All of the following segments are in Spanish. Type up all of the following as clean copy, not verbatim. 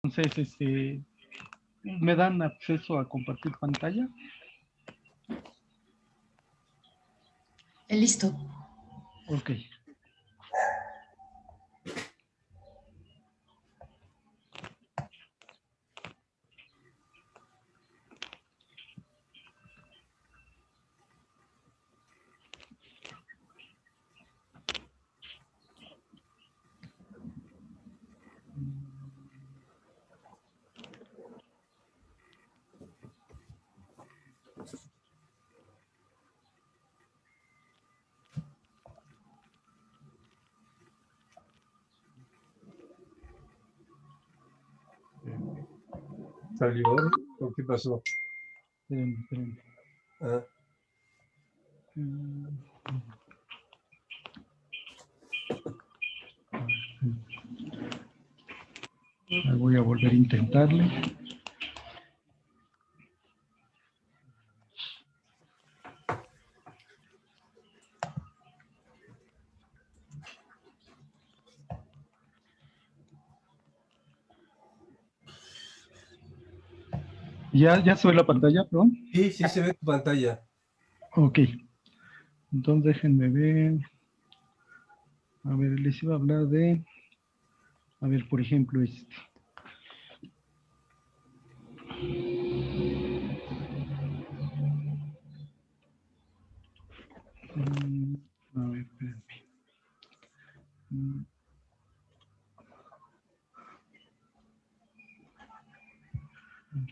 Entonces, ¿me dan acceso a compartir pantalla? Listo. Ok. ¿Salió? ¿O qué pasó? Espérenme. Ah. Voy a volver a intentarle. ¿Ya se ve la pantalla, perdón? Sí, sí se ve tu pantalla. Ok. Entonces déjenme ver. A ver, les iba a hablar de... A ver, por ejemplo, A ver, espérenme.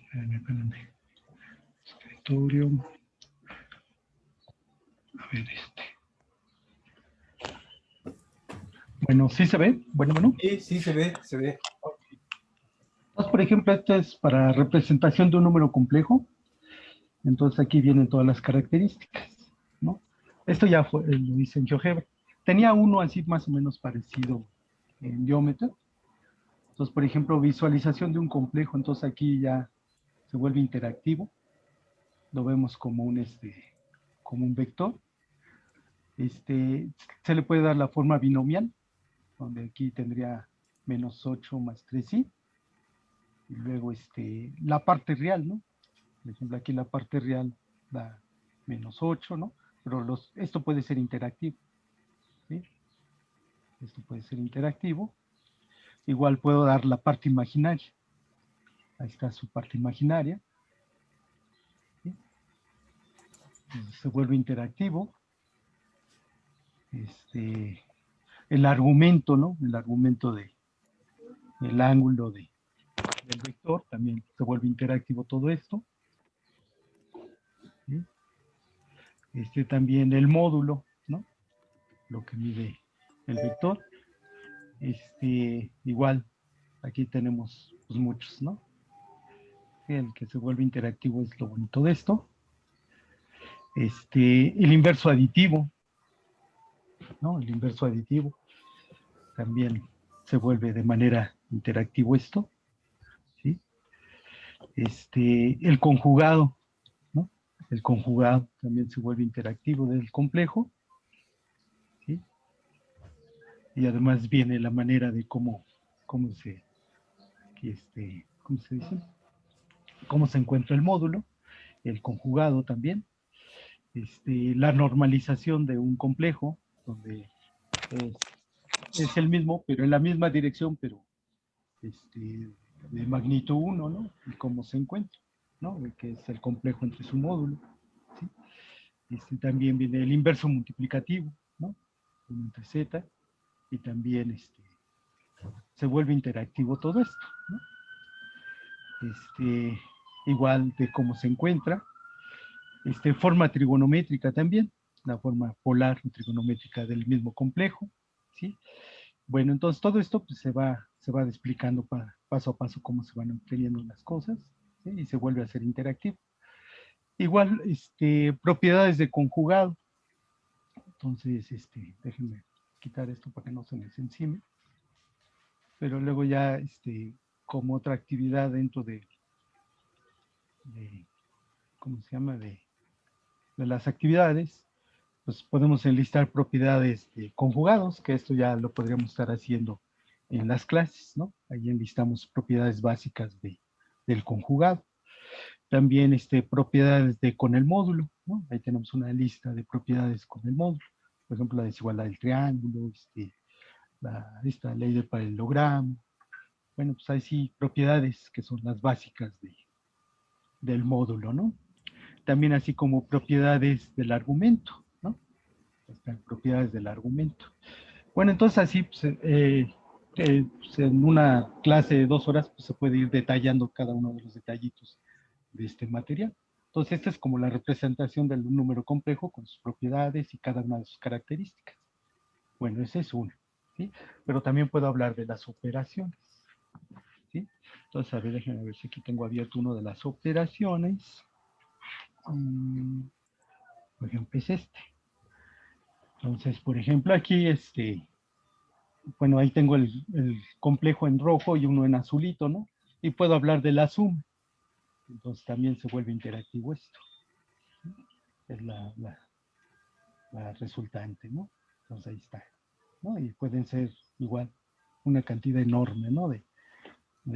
Espérenme. Escritorio. A ver, Bueno, ¿sí se ve? Bueno. Sí, sí se ve, se ve. Entonces, por ejemplo, esto es para representación de un número complejo. Entonces aquí vienen todas las características, ¿no? Esto ya lo hice en GeoGebra. Tenía uno así más o menos parecido en Geometry. Entonces, por ejemplo, visualización de un complejo. Entonces aquí ya se vuelve interactivo. Lo vemos como un vector. Se le puede dar la forma binomial, donde aquí tendría -8 más 3i. Y luego la parte real, ¿no? Por ejemplo, aquí la parte real da -8, ¿no? Pero esto puede ser interactivo, ¿sí? Esto puede ser interactivo. Igual puedo dar la parte imaginaria. Ahí está su parte imaginaria. ¿Sí? Se vuelve interactivo. El argumento, ¿no? El argumento el ángulo del vector, también se vuelve interactivo todo esto. ¿Sí? También el módulo, ¿no? Lo que mide el vector. Igual, aquí tenemos pues, muchos, ¿no? El que se vuelve interactivo es lo bonito de esto. El inverso aditivo, ¿no? El inverso aditivo también se vuelve de manera interactivo esto, ¿sí? El conjugado, ¿no? El conjugado también se vuelve interactivo del complejo, ¿sí? Y además viene la manera de cómo se, ¿cómo se dice? Cómo se encuentra el módulo, el conjugado también, la normalización de un complejo, donde es el mismo, pero en la misma dirección, pero de magnitud 1, ¿no? Y cómo se encuentra, ¿no? Que es el complejo entre su módulo, ¿sí? También viene el inverso multiplicativo, ¿no? 1 entre z, y también se vuelve interactivo todo esto, ¿no? Igual de cómo se encuentra, forma trigonométrica también, la forma polar o trigonométrica del mismo complejo, ¿sí? Bueno, entonces todo esto pues, se va explicando paso a paso cómo se van obteniendo las cosas, ¿sí? Y se vuelve a ser interactivo. Igual, propiedades de conjugado. Entonces, déjenme quitar esto para que no se les encime. Pero luego ya, como otra actividad dentro ¿cómo se llama? De las actividades, pues podemos enlistar propiedades de conjugados, que esto ya lo podríamos estar haciendo en las clases, ¿no? Ahí enlistamos propiedades básicas del conjugado. También propiedades con el módulo, ¿no? Ahí tenemos una lista de propiedades con el módulo. Por ejemplo, la desigualdad del triángulo, esta ley del paralelogramo. Bueno, pues hay sí propiedades que son las básicas del módulo, ¿no? También así como propiedades del argumento, ¿no? Están propiedades del argumento. Bueno, entonces así, pues, pues en una clase de 2 horas, pues se puede ir detallando cada uno de los detallitos de este material. Entonces, esta es como la representación del número complejo con sus propiedades y cada una de sus características. Bueno, ese es uno, ¿sí? Pero también puedo hablar de las operaciones, ¿sí? Entonces, a ver, déjenme ver si aquí tengo abierto uno de las operaciones. Por ejemplo, es este. Entonces, por ejemplo, aquí, bueno, ahí tengo el complejo en rojo y uno en azulito, ¿no? Y puedo hablar de la suma. Entonces, también se vuelve interactivo esto. Es la resultante, ¿no? Entonces, ahí está, ¿no? Y pueden ser igual una cantidad enorme, ¿no? De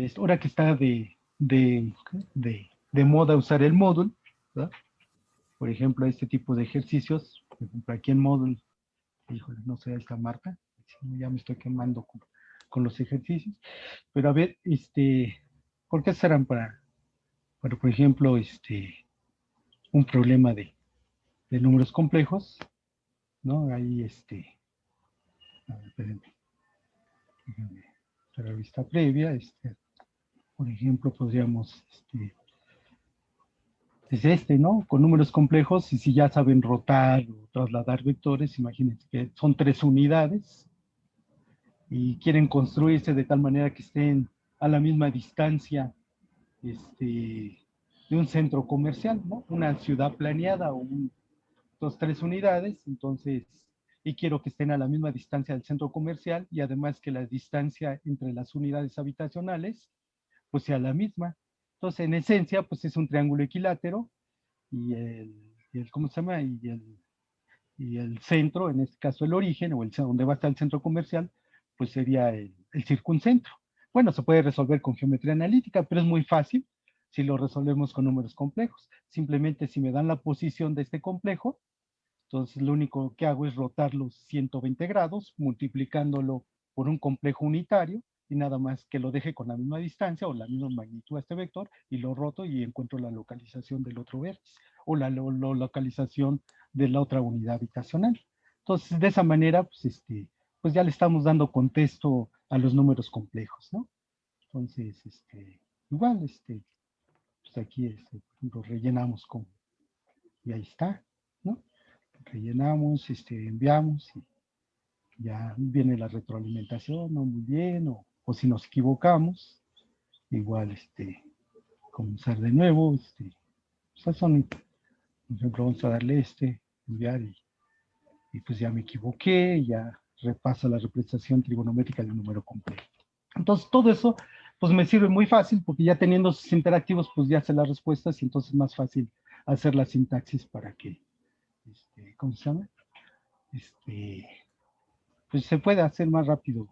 esto. Ahora que está de moda usar el módulo, ¿verdad? Por ejemplo, este tipo de ejercicios, por ejemplo, aquí en módulo, híjole, no sé, esta Marta, ya me estoy quemando con los ejercicios, pero a ver, ¿por qué serán para por ejemplo, un problema de números complejos, ¿no? Ahí, a ver, espérenme, déjenme hacer la vista previa, por ejemplo, podríamos, es ¿no? Con números complejos, y si ya saben rotar o trasladar vectores, imagínense que son 3 unidades y quieren construirse de tal manera que estén a la misma distancia de un centro comercial, ¿no? Una ciudad planeada o 3 unidades, entonces, y quiero que estén a la misma distancia del centro comercial y además que la distancia entre las unidades habitacionales, pues sea la misma. Entonces, en esencia, pues es un triángulo equilátero y ¿cómo se llama? Y el centro, en este caso el origen, o donde va a estar el centro comercial, pues sería el circuncentro. Bueno, se puede resolver con geometría analítica, pero es muy fácil si lo resolvemos con números complejos. Simplemente si me dan la posición de este complejo, entonces lo único que hago es rotarlo 120 grados, multiplicándolo por un complejo unitario, y nada más que lo deje con la misma distancia o la misma magnitud a este vector, y lo roto y encuentro la localización del otro vértice, o la localización de la otra unidad habitacional. Entonces, de esa manera, pues ya le estamos dando contexto a los números complejos, ¿no? Entonces, igual, pues aquí, lo rellenamos y ahí está, ¿no? Rellenamos, enviamos y ya viene la retroalimentación, ¿no? Muy bien, o si nos equivocamos, igual, comenzar de nuevo, pues son, por ejemplo, vamos a darle enviar y pues ya me equivoqué, ya repasa la representación trigonométrica del número complejo. Entonces, todo eso, pues me sirve muy fácil, porque ya teniendo sus interactivos, pues ya sé las respuestas y entonces es más fácil hacer la sintaxis para que, ¿cómo se llama? Pues se puede hacer más rápido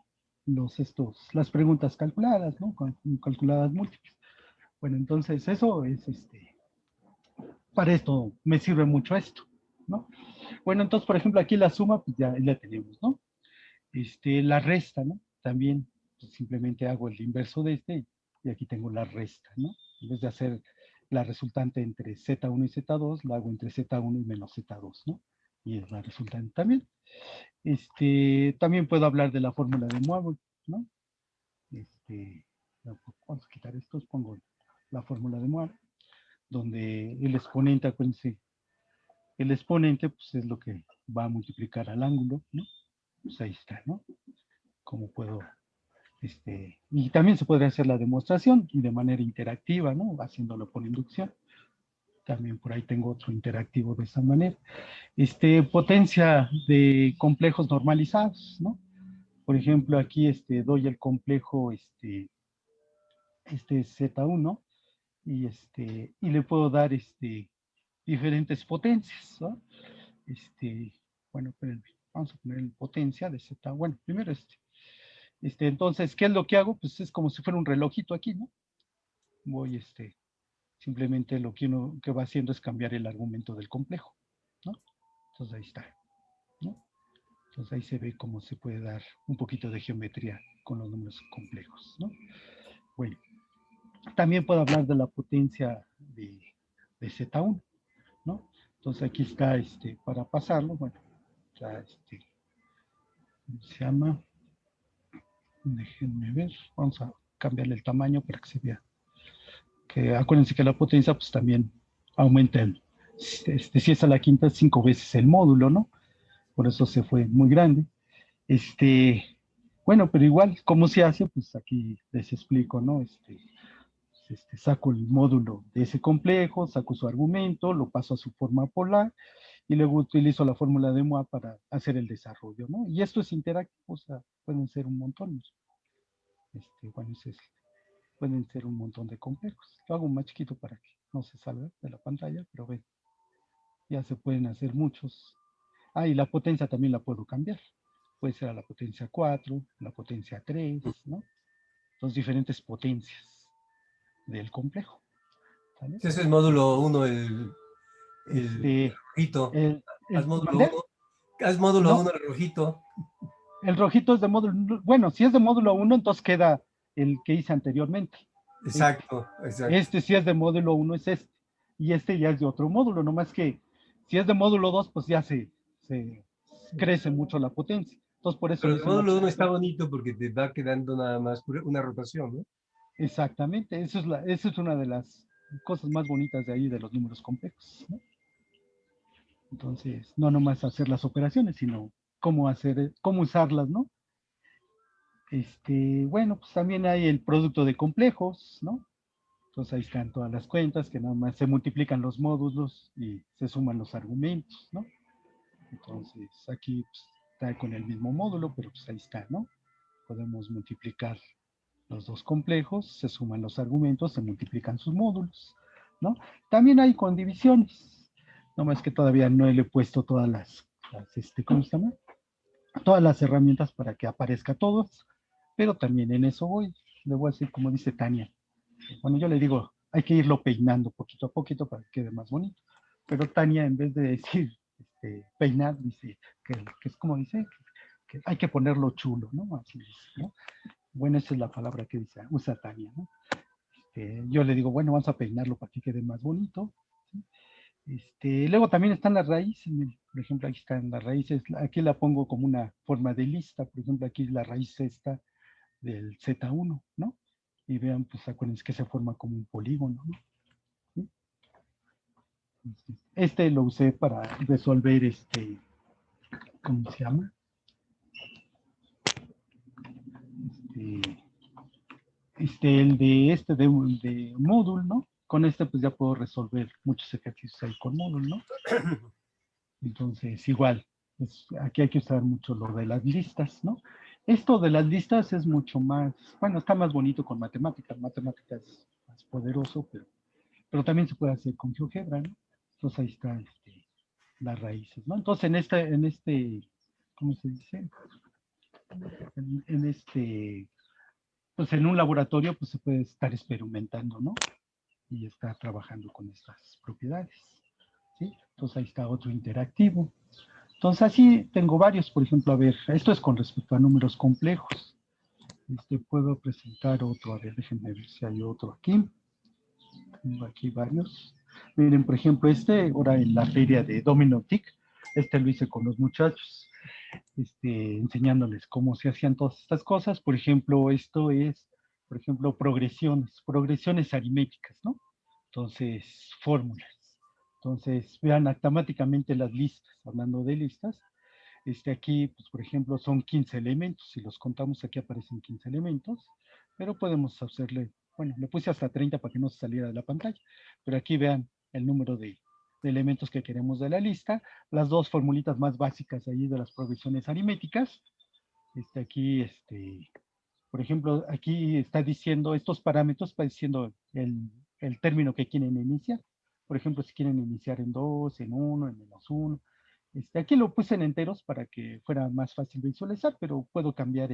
las preguntas calculadas, ¿no? Con calculadas múltiples. Bueno, entonces eso es, para esto me sirve mucho esto, ¿no? Bueno, entonces, por ejemplo, aquí la suma, pues ya la tenemos, ¿no? La resta, ¿no? También pues, simplemente hago el inverso de y aquí tengo la resta, ¿no? En vez de hacer la resultante entre Z1 y Z2, la hago entre Z1 y menos Z2, ¿no? Y es la resultante también. También puedo hablar de la fórmula de Moivre, ¿no? Vamos a quitar estos, pongo la fórmula de Moivre, donde el exponente, acuérdense, el exponente pues es lo que va a multiplicar al ángulo, ¿no? Pues ahí está, ¿no? Como puedo, y también se puede hacer la demostración y de manera interactiva, ¿no? Haciéndolo por inducción. También por ahí tengo otro interactivo de esa manera. Potencia de complejos normalizados, ¿no? Por ejemplo, aquí doy el complejo Z1 y le puedo dar diferentes potencias, ¿no? Bueno, espérenme, vamos a poner en potencia de Z. Bueno, primero Entonces, ¿qué es lo que hago? Pues es como si fuera un relojito aquí, ¿no? Voy, simplemente lo que uno que va haciendo es cambiar el argumento del complejo, ¿no? Entonces ahí está, ¿no? Entonces ahí se ve cómo se puede dar un poquito de geometría con los números complejos, ¿no? Bueno, también puedo hablar de la potencia de Z1, ¿no? Entonces aquí está, para pasarlo, bueno, ya, ¿cómo se llama? Déjenme ver, vamos a cambiarle el tamaño para que se vea. Que acuérdense que la potencia pues también aumenta si es a la quinta, 5 veces el módulo, ¿no? Por eso se fue muy grande. Bueno, pero igual, ¿cómo se hace? Pues aquí les explico, ¿no? Saco el módulo de ese complejo, saco su argumento, lo paso a su forma polar y luego utilizo la fórmula de Moa para hacer el desarrollo, ¿no? Y esto es interactivo, o sea, pueden ser un montón. Bueno, pueden ser un montón de complejos. Lo hago más chiquito para que no se salga de la pantalla, pero ven, ya se pueden hacer muchos. Ah, y la potencia también la puedo cambiar. Puede ser a la potencia 4, la potencia 3, ¿no? Dos diferentes potencias del complejo. ¿Sale? Ese es el módulo uno, el Este, rojito. Haz módulo ¿Mandé? uno. Haz módulo No, uno, el rojito. el rojito es de módulo, bueno, si es de módulo 1, entonces queda el que hice anteriormente. Este, Exacto, exacto. este si es de módulo 1 es este. Y este ya es de otro módulo, nomás que si es de módulo 2, pues ya se crece mucho la potencia. Entonces por eso Pero lo el hice más módulo uno está chiquito. bonito porque te va quedando nada más una rotación, ¿no? Exactamente, esa es una de las cosas más bonitas de ahí de los números complejos, ¿no? Entonces, no nomás hacer las operaciones, sino cómo usarlas, ¿no? Bueno, pues también hay el producto de complejos, ¿no? Entonces ahí están todas las cuentas que nada más se multiplican los módulos y se suman los argumentos, ¿no? Entonces aquí pues, está con el mismo módulo, pero pues ahí está, ¿no? Podemos multiplicar los dos complejos, se suman los argumentos, se multiplican sus módulos, ¿no? También hay con divisiones, no más que todavía no le he puesto todas ¿cómo se llama? Todas las herramientas para que aparezca todos, pero también en eso voy, le voy a decir como dice Tania. Bueno, yo le digo, hay que irlo peinando poquito a poquito para que quede más bonito, pero Tania en vez de decir peinar, dice que es como dice, que hay que ponerlo chulo, ¿no? Así dice, ¿no? Bueno, esa es la palabra que dice, usa Tania, ¿no? Yo le digo, bueno, vamos a peinarlo para que quede más bonito. ¿Sí? Luego también están las raíces, por ejemplo, aquí están las raíces, aquí la pongo como una forma de lista, por ejemplo, aquí la raíz esta del Z1, ¿no? Y vean, pues acuérdense que se forma como un polígono, ¿no? ¿Sí? Lo usé para resolver ¿cómo se llama? Este, el de Moodle, ¿no? Con pues ya puedo resolver muchos ejercicios ahí con Moodle, ¿no? Entonces, igual, pues, aquí hay que usar mucho lo de las listas, ¿no? Esto de las listas es mucho más, bueno, está más bonito con matemáticas. Matemáticas es más poderoso, pero también se puede hacer con GeoGebra, ¿no? Entonces ahí están las raíces, ¿no? Entonces ¿cómo se dice? Pues en un laboratorio pues se puede estar experimentando, ¿no? Y estar trabajando con estas propiedades, ¿sí? Entonces ahí está otro interactivo. Entonces así tengo varios, por ejemplo, a ver, esto es con respecto a números complejos. Puedo presentar otro, a ver, déjenme ver si hay otro aquí. Tengo aquí varios. Miren, por ejemplo, ahora en la feria de Dominotic, lo hice con los muchachos, enseñándoles cómo se hacían todas estas cosas. Por ejemplo, esto es, por ejemplo, progresiones aritméticas, ¿no? Entonces, fórmulas. Entonces, vean automáticamente las listas, hablando de listas. Aquí, pues, por ejemplo, son 15 elementos. Si los contamos, aquí aparecen 15 elementos, pero podemos hacerle, bueno, le puse hasta 30 para que no se saliera de la pantalla, pero aquí vean el número de elementos que queremos de la lista, las dos formulitas más básicas ahí de las progresiones aritméticas. Aquí, por ejemplo, aquí está diciendo estos parámetros, está diciendo el término que quieren iniciar. Por ejemplo, si quieren iniciar en 2, en 1, en -1. Aquí lo puse en enteros para que fuera más fácil visualizar, pero puedo cambiar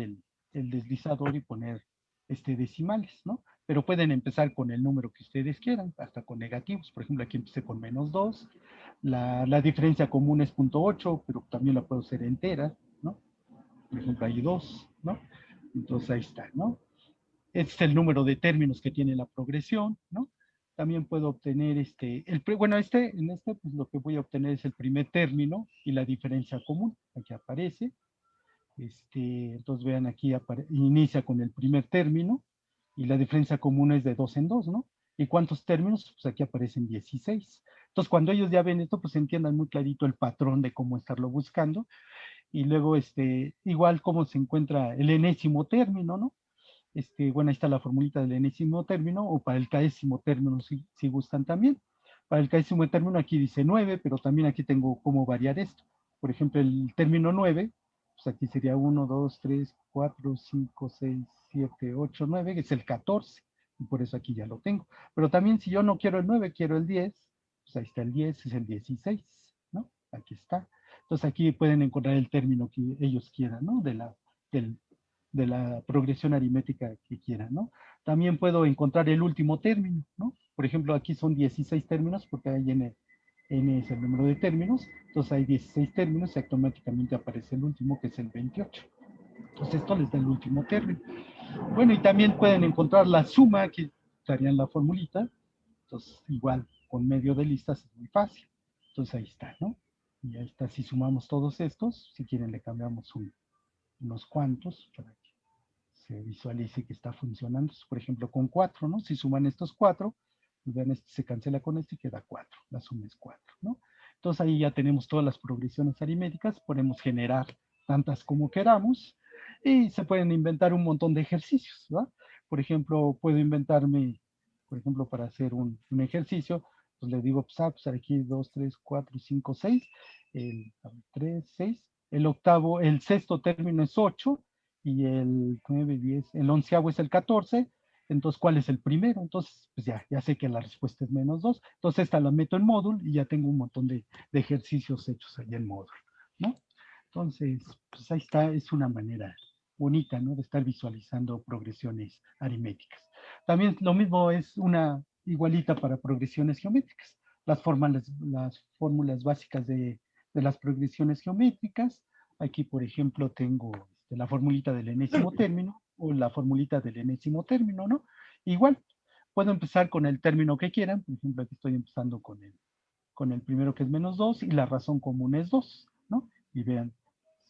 el deslizador y poner decimales, ¿no? Pero pueden empezar con el número que ustedes quieran, hasta con negativos. Por ejemplo, aquí empecé con -2. La diferencia común es 0.8, pero también la puedo hacer entera, ¿no? Por ejemplo, hay 2, ¿no? Entonces ahí está, ¿no? Este es el número de términos que tiene la progresión, ¿no? También puedo obtener bueno, pues lo que voy a obtener es el primer término y la diferencia común. Aquí aparece. Entonces vean aquí, inicia con el primer término y la diferencia común es de 2 en 2, ¿no? ¿Y cuántos términos? Pues aquí aparecen 16. Entonces cuando ellos ya ven esto, pues entiendan muy clarito el patrón de cómo estarlo buscando. Y luego, igual cómo se encuentra el enésimo término, ¿no? Bueno, ahí está la formulita del enésimo término, o para el caésimo término, si gustan también. Para el caésimo término aquí dice 9, pero también aquí tengo cómo variar esto. Por ejemplo, el término 9, pues aquí sería 1, 2, 3, 4, 5, 6, 7, 8, 9, que es el 14, y por eso aquí ya lo tengo. Pero también si yo no quiero el 9, quiero el 10, pues ahí está el 10, es el 16, ¿no? Aquí está. Entonces aquí pueden encontrar el término que ellos quieran, ¿no? De la progresión aritmética que quieran, ¿no? También puedo encontrar el último término, ¿no? Por ejemplo, aquí son 16 términos porque hay n es el número de términos, entonces hay 16 términos y automáticamente aparece el último que es el 28. Entonces esto les da el último término. Bueno, y también pueden encontrar la suma, que estarían la formulita, entonces igual con medio de listas es muy fácil. Entonces ahí está, ¿no? Y ahí está, si sumamos todos estos, si quieren le cambiamos unos cuantos para que se visualice que está funcionando. Por ejemplo, con 4, ¿no? Si suman estos 4, pues vean, este se cancela con este y queda 4. La suma es 4, ¿no? Entonces ahí ya tenemos todas las progresiones aritméticas, podemos generar tantas como queramos y se pueden inventar un montón de ejercicios, ¿verdad? Por ejemplo, puedo inventarme, por ejemplo, para hacer un ejercicio, pues le digo, pues aquí 2, 3, 4, 5, 6, el 3, 6, el octavo, el sexto término es 8, y el 9, 10, el onceavo es el 14, entonces, ¿cuál es el primero? Entonces, pues ya sé que la respuesta es -2, entonces esta la meto en módulo y ya tengo un montón de ejercicios hechos ahí en módulo, ¿no? Entonces, pues ahí está, es una manera bonita, ¿no? De estar visualizando progresiones aritméticas. También lo mismo es una igualita para progresiones geométricas. Las fórmulas básicas de las progresiones geométricas. Aquí, por ejemplo, tengo la formulita del enésimo término o la formulita del enésimo término, ¿no? Igual, puedo empezar con el término que quieran. Por ejemplo, aquí estoy empezando con el primero que es -2 y la razón común es 2, ¿no? Y vean,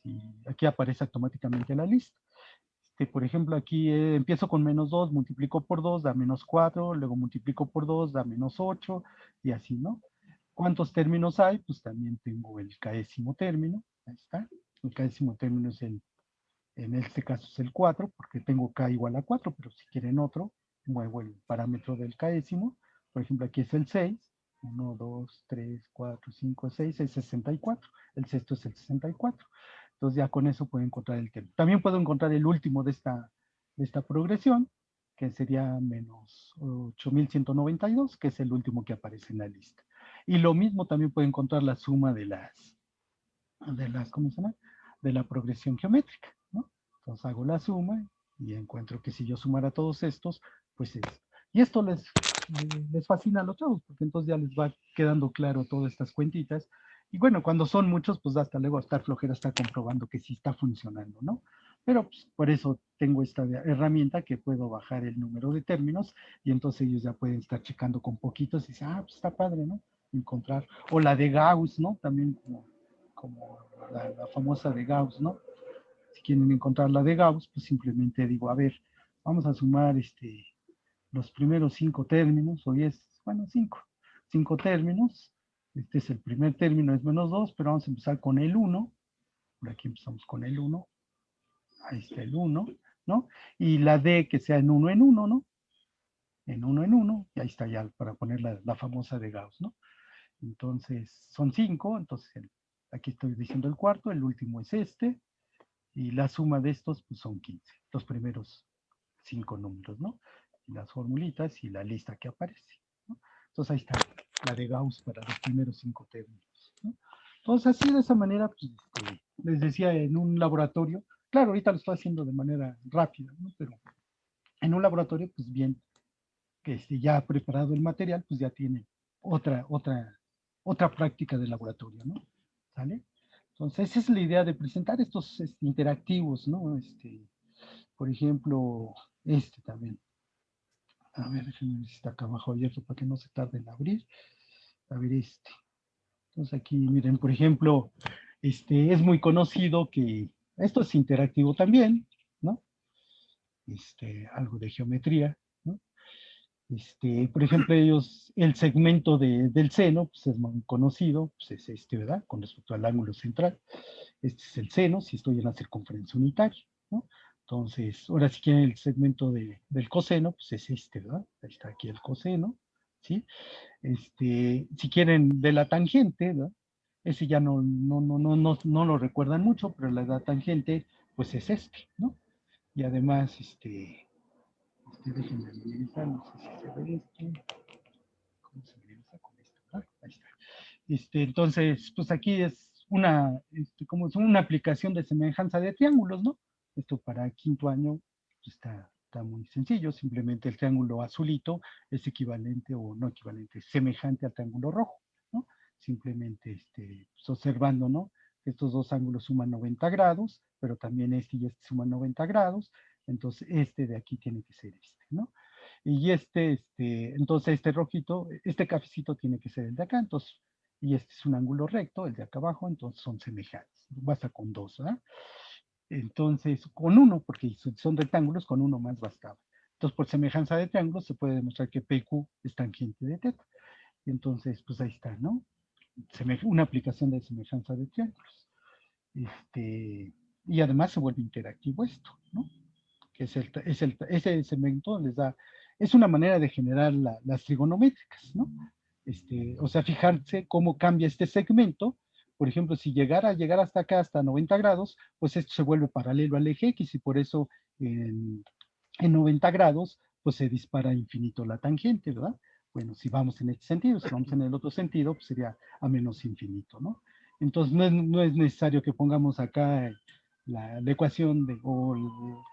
si aquí aparece automáticamente la lista. Por ejemplo, aquí empiezo con -2, multiplico por 2, da -4, luego multiplico por 2, da -8, y así, ¿no? ¿Cuántos términos hay? Pues también tengo el caésimo término, ahí está. El caésimo término es en este caso es el 4, porque tengo k igual a 4, pero si quieren otro, muevo el parámetro del caésimo. Por ejemplo, aquí es el 6, 1, 2, 3, 4, 5, 6, es 64. El sexto es el 64. Entonces ya con eso puedo encontrar el término. También puedo encontrar el último de esta progresión, que sería -8192, que es el último que aparece en la lista. Y lo mismo también puedo encontrar la suma de ¿cómo se llama? De la progresión geométrica, ¿no? Entonces hago la suma y encuentro que si yo sumara todos estos, pues es. Y esto les fascina a los chavos, porque entonces ya les va quedando claro todas estas cuentitas. Y bueno, cuando son muchos, pues hasta luego estar flojera, está comprobando que sí está funcionando, ¿no? Pero pues, por eso tengo esta herramienta que puedo bajar el número de términos y entonces ellos ya pueden estar checando con poquitos y dicen, pues está padre, ¿no? Encontrar. O la de Gauss, ¿no? También como la famosa de Gauss, ¿no? Si quieren encontrar la de Gauss, pues simplemente digo, a ver, vamos a sumar los primeros 5 términos, o 10, bueno, 5 términos. Este es el primer término, es -2, pero vamos a empezar con el 1. Por aquí empezamos con el 1. Ahí está el 1, ¿no? Y la D que sea en 1, ¿no? En 1, y ahí está ya para poner la famosa de Gauss, ¿no? Entonces, son 5, entonces aquí estoy diciendo el cuarto, el último es este, y la suma de estos pues, son 15, los primeros 5 números, ¿no? Y las formulitas y la lista que aparece, ¿no? Entonces ahí está la de Gauss para los primeros 5 términos, ¿no? Entonces así de esa manera, pues, les decía, en un laboratorio, Claro, ahorita lo estoy haciendo de manera rápida, ¿no? Pero en un laboratorio, pues bien, que ya ha preparado el material, pues ya tiene otra práctica de laboratorio, ¿no? ¿Sale? Entonces, esa es la idea de presentar estos interactivos, ¿no? Por ejemplo, también. A ver, déjenme ver si está acá abajo abierto para que no se tarde en abrir. A ver, Entonces aquí, miren, por ejemplo, es muy conocido que esto es interactivo también, ¿no? Algo de geometría, ¿no? Por ejemplo, el segmento del seno, pues es muy conocido, pues es ¿verdad? Con respecto al ángulo central. Este es el seno, si estoy en la circunferencia unitaria, ¿no? Entonces, ahora si quieren el segmento del coseno, pues es ¿verdad? Ahí está aquí el coseno, ¿sí? Si quieren de la tangente, ¿verdad? Ese ya no lo recuerdan mucho, pero la tangente, pues es ¿no? Y además, déjenme minimizar, no sé si se ve ¿cómo se minimiza con esto? Ah, ahí está. Entonces, pues aquí es como es una aplicación de semejanza de triángulos, ¿no? Esto para quinto año pues, está muy sencillo, simplemente el triángulo azulito es equivalente o no equivalente, semejante al triángulo rojo, ¿no? Simplemente pues, observando, ¿no? Estos dos ángulos suman 90 grados, pero también y este suman 90 grados, entonces este de aquí tiene que ser ¿no? Y entonces este rojito, este cafecito tiene que ser el de acá, entonces, y este es un ángulo recto, el de acá abajo, entonces son semejantes. Basta con dos, ¿verdad? Entonces, con uno, porque son rectángulos, con uno más bastaba. Entonces, por semejanza de triángulos, se puede demostrar que PQ es tangente de teta. Entonces, pues ahí está, ¿no? Una aplicación de semejanza de triángulos. Y además se vuelve interactivo esto, ¿no? Que ese segmento les da, es una manera de generar las trigonométricas, ¿no? O sea, fijarse cómo cambia este segmento. Por ejemplo, si llegara a llegar hasta acá, hasta 90 grados, pues esto se vuelve paralelo al eje X y por eso en 90 grados, pues se dispara infinito la tangente, ¿verdad? Bueno, si vamos en este sentido, si vamos en el otro sentido, pues sería a menos infinito, ¿no? Entonces, no es necesario que pongamos acá la ecuación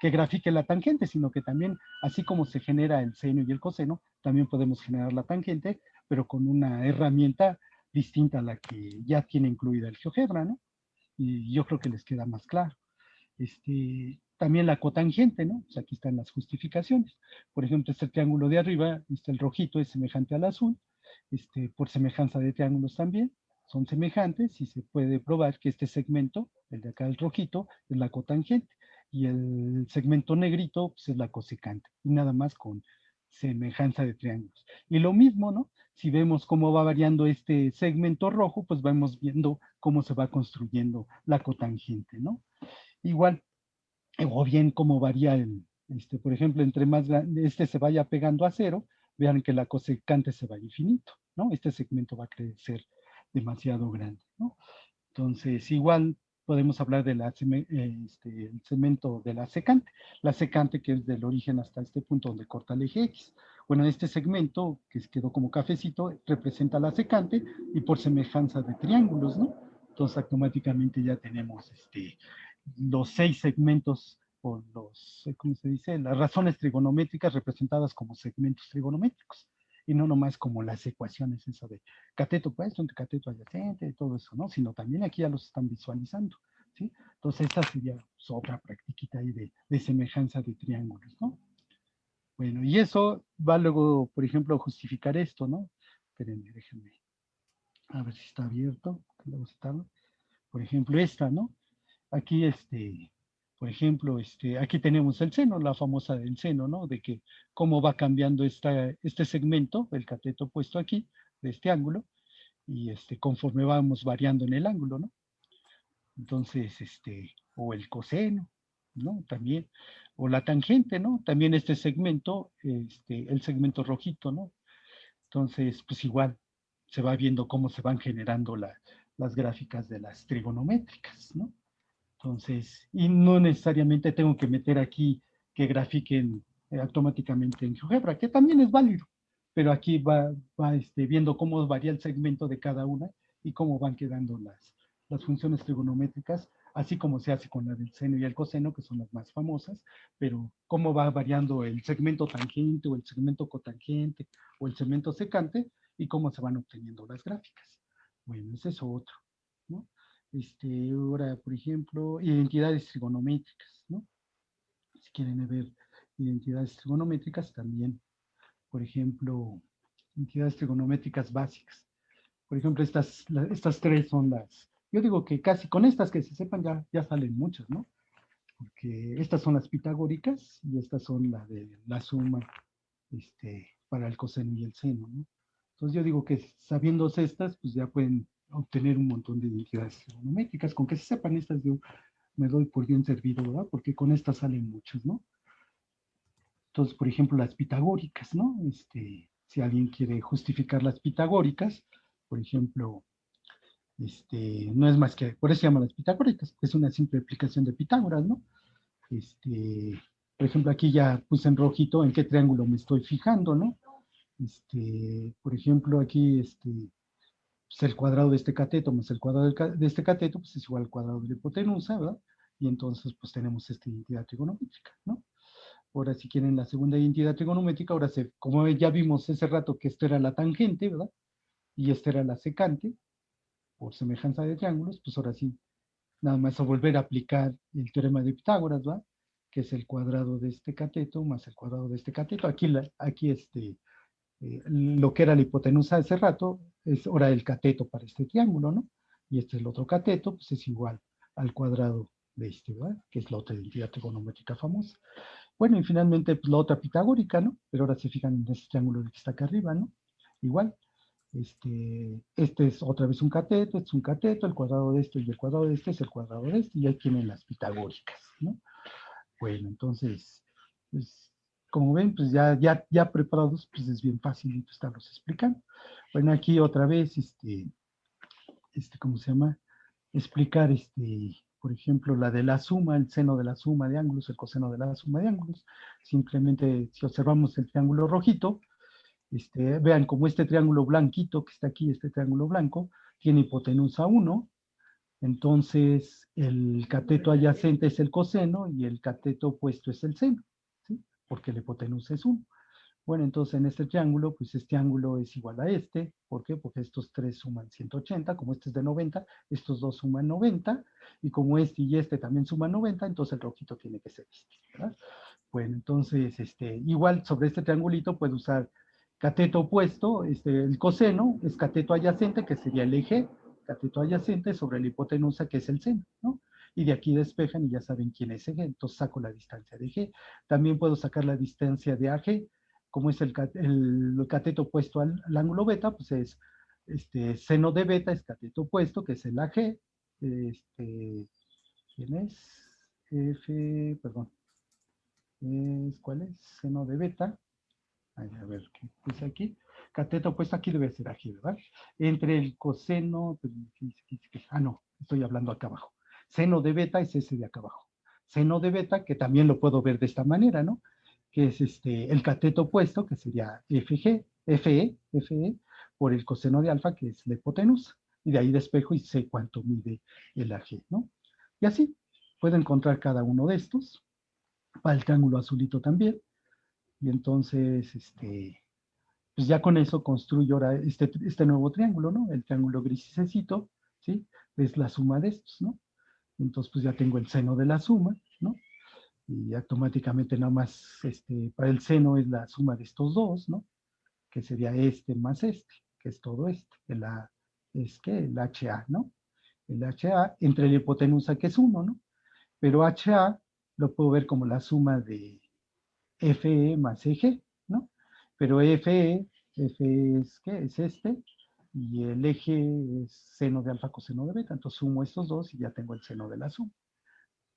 que grafique la tangente, sino que también, así como se genera el seno y el coseno, también podemos generar la tangente, pero con una herramienta distinta a la que ya tiene incluida el GeoGebra, ¿no? Y yo creo que les queda más claro. También la cotangente, ¿no? Pues aquí están las justificaciones. Por ejemplo, este triángulo de arriba, el rojito es semejante al azul, por semejanza de triángulos también, son semejantes y se puede probar que este segmento, el de acá el rojito, es la cotangente y el segmento negrito pues, es la cosecante y nada más con semejanza de triángulos. Y lo mismo, ¿no? Si vemos cómo va variando este segmento rojo, pues vamos viendo cómo se va construyendo la cotangente, ¿no? Igual, o bien cómo varía por ejemplo, entre más grande, se vaya pegando a cero, vean que la cosecante se va a infinito, ¿no? Este segmento va a crecer demasiado grande, ¿no? Entonces, igual podemos hablar de el segmento de la secante que es del origen hasta este punto donde corta el eje X. Bueno, este segmento que quedó como cafecito representa la secante y por semejanza de triángulos, ¿no? Entonces, automáticamente ya tenemos los 6 segmentos o ¿cómo se dice? Las razones trigonométricas representadas como segmentos trigonométricos y no nomás como las ecuaciones, eso de cateto puesto entre cateto adyacente y todo eso, ¿no? Sino también aquí ya los están visualizando, ¿sí? Entonces esta sería pues, otra practiquita ahí de semejanza de triángulos, ¿no? Bueno, y eso va luego, por ejemplo, a justificar esto, ¿no? Espérenme, déjenme, a ver si está abierto, luego está, por ejemplo, esta, ¿no? Aquí, por ejemplo, aquí tenemos el seno, la famosa del seno, ¿no? De que cómo va cambiando este segmento, el cateto puesto aquí, de este ángulo, y conforme vamos variando en el ángulo, ¿no? Entonces, o el coseno, ¿no? También, o la tangente, ¿no? También este segmento, el segmento rojito, ¿no? Entonces, pues igual, se va viendo cómo se van generando las gráficas de las trigonométricas, ¿no? Entonces, y no necesariamente tengo que meter aquí que grafiquen automáticamente en GeoGebra, que también es válido, pero aquí va viendo cómo varía el segmento de cada una y cómo van quedando las funciones trigonométricas así como se hace con la del seno y el coseno, que son las más famosas, pero cómo va variando el segmento tangente o el segmento cotangente o el segmento secante y cómo se van obteniendo las gráficas. Bueno, ese es otro, ¿no? Ahora, por ejemplo, identidades trigonométricas, ¿no? Si quieren ver identidades trigonométricas también, por ejemplo, entidades trigonométricas básicas. Por ejemplo, estas tres son yo digo que casi con estas que se sepan ya salen muchas, ¿no? Porque estas son las pitagóricas y estas son la de la suma para el coseno y el seno, ¿no? Entonces yo digo que sabiéndose estas, pues ya pueden obtener un montón de identidades trigonométricas. Con que se sepan estas, yo me doy por bien servido, ¿verdad? Porque con estas salen muchas, ¿no? Entonces, por ejemplo, las pitagóricas, ¿no? Si alguien quiere justificar las pitagóricas, por ejemplo, no es más que, por eso se llaman las pitagóricas, es una simple aplicación de Pitágoras, ¿no? Por ejemplo, aquí ya puse en rojito en qué triángulo me estoy fijando, ¿no? Por ejemplo, aquí, pues el cuadrado de este cateto más el cuadrado de este cateto, pues es igual al cuadrado de la hipotenusa, ¿verdad? Y entonces, pues tenemos esta identidad trigonométrica, ¿no? Ahora, si quieren la segunda identidad trigonométrica, ahora como ya vimos hace rato que esto era la tangente, ¿verdad? Y esta era la secante, por semejanza de triángulos, pues ahora sí, nada más a volver a aplicar el teorema de Pitágoras, ¿va? Que es el cuadrado de este cateto más el cuadrado de este cateto. Aquí lo que era la hipotenusa hace rato es ahora el cateto para este triángulo, ¿no? Y este es el otro cateto, pues es igual al cuadrado de este, ¿verdad? Que es la otra identidad trigonométrica famosa. Bueno, y finalmente pues, la otra pitagórica, ¿no? Pero ahora se fijan en este triángulo que está acá arriba, ¿no? Igual, este es otra vez un cateto, este es un cateto, el cuadrado de este y el cuadrado de este es el cuadrado de este, y ahí tienen las pitagóricas, ¿no? Bueno, entonces, pues, como ven, pues ya preparados, pues es bien fácil estarlos explicando. Bueno, aquí otra vez, ¿cómo se llama? Explicar, por ejemplo, la de la suma, el seno de la suma de ángulos, el coseno de la suma de ángulos. Simplemente, si observamos el triángulo rojito, vean como este triángulo blanquito que está aquí, este triángulo blanco, tiene hipotenusa 1, entonces el cateto adyacente es el coseno y el cateto opuesto es el seno, ¿sí? Porque la hipotenusa es 1. Bueno, entonces en este triángulo, pues este ángulo es igual a este. ¿Por qué? Porque estos tres suman 180, como este es de 90, estos dos suman 90, y como este y este también suman 90, entonces el rojito tiene que ser este, ¿verdad? Bueno, entonces, igual sobre este triangulito puedo usar cateto opuesto, el coseno es cateto adyacente, que sería el eje, cateto adyacente sobre la hipotenusa, que es el seno, ¿no? Y de aquí despejan y ya saben quién es eje, entonces saco la distancia de G. También puedo sacar la distancia de AG, como es el cateto opuesto al ángulo beta, pues es seno de beta, es cateto opuesto, que es el AG, ¿quién es? Perdón, ¿cuál es? Seno de beta. Ay, a ver, ¿qué puse aquí? Cateto opuesto aquí debe ser aquí, ¿verdad? Entre el coseno, no, estoy hablando acá abajo. Seno de beta es ese de acá abajo. Seno de beta, que también lo puedo ver de esta manera, ¿no? Que es el cateto opuesto, que sería FE, por el coseno de alfa, que es la hipotenusa. Y de ahí despejo y sé cuánto mide el AG, ¿no? Y así, puedo encontrar cada uno de estos. Para el triángulo azulito también. Y entonces, pues ya con eso construyo ahora este nuevo triángulo, ¿no? El triángulo grisecito, ¿sí? Es la suma de estos, ¿no? Entonces, pues ya tengo el seno de la suma, ¿no? Y automáticamente nada más, para el seno es la suma de estos dos, ¿no? Que sería este más este, que es todo este. Es que el HA, ¿no? El HA entre la hipotenusa, que es 1, ¿no? Pero HA lo puedo ver como la suma de FE más EG, ¿no? Pero FE es, ¿qué? Es y el eje es seno de alfa coseno de beta, entonces sumo estos dos y ya tengo el seno de la suma.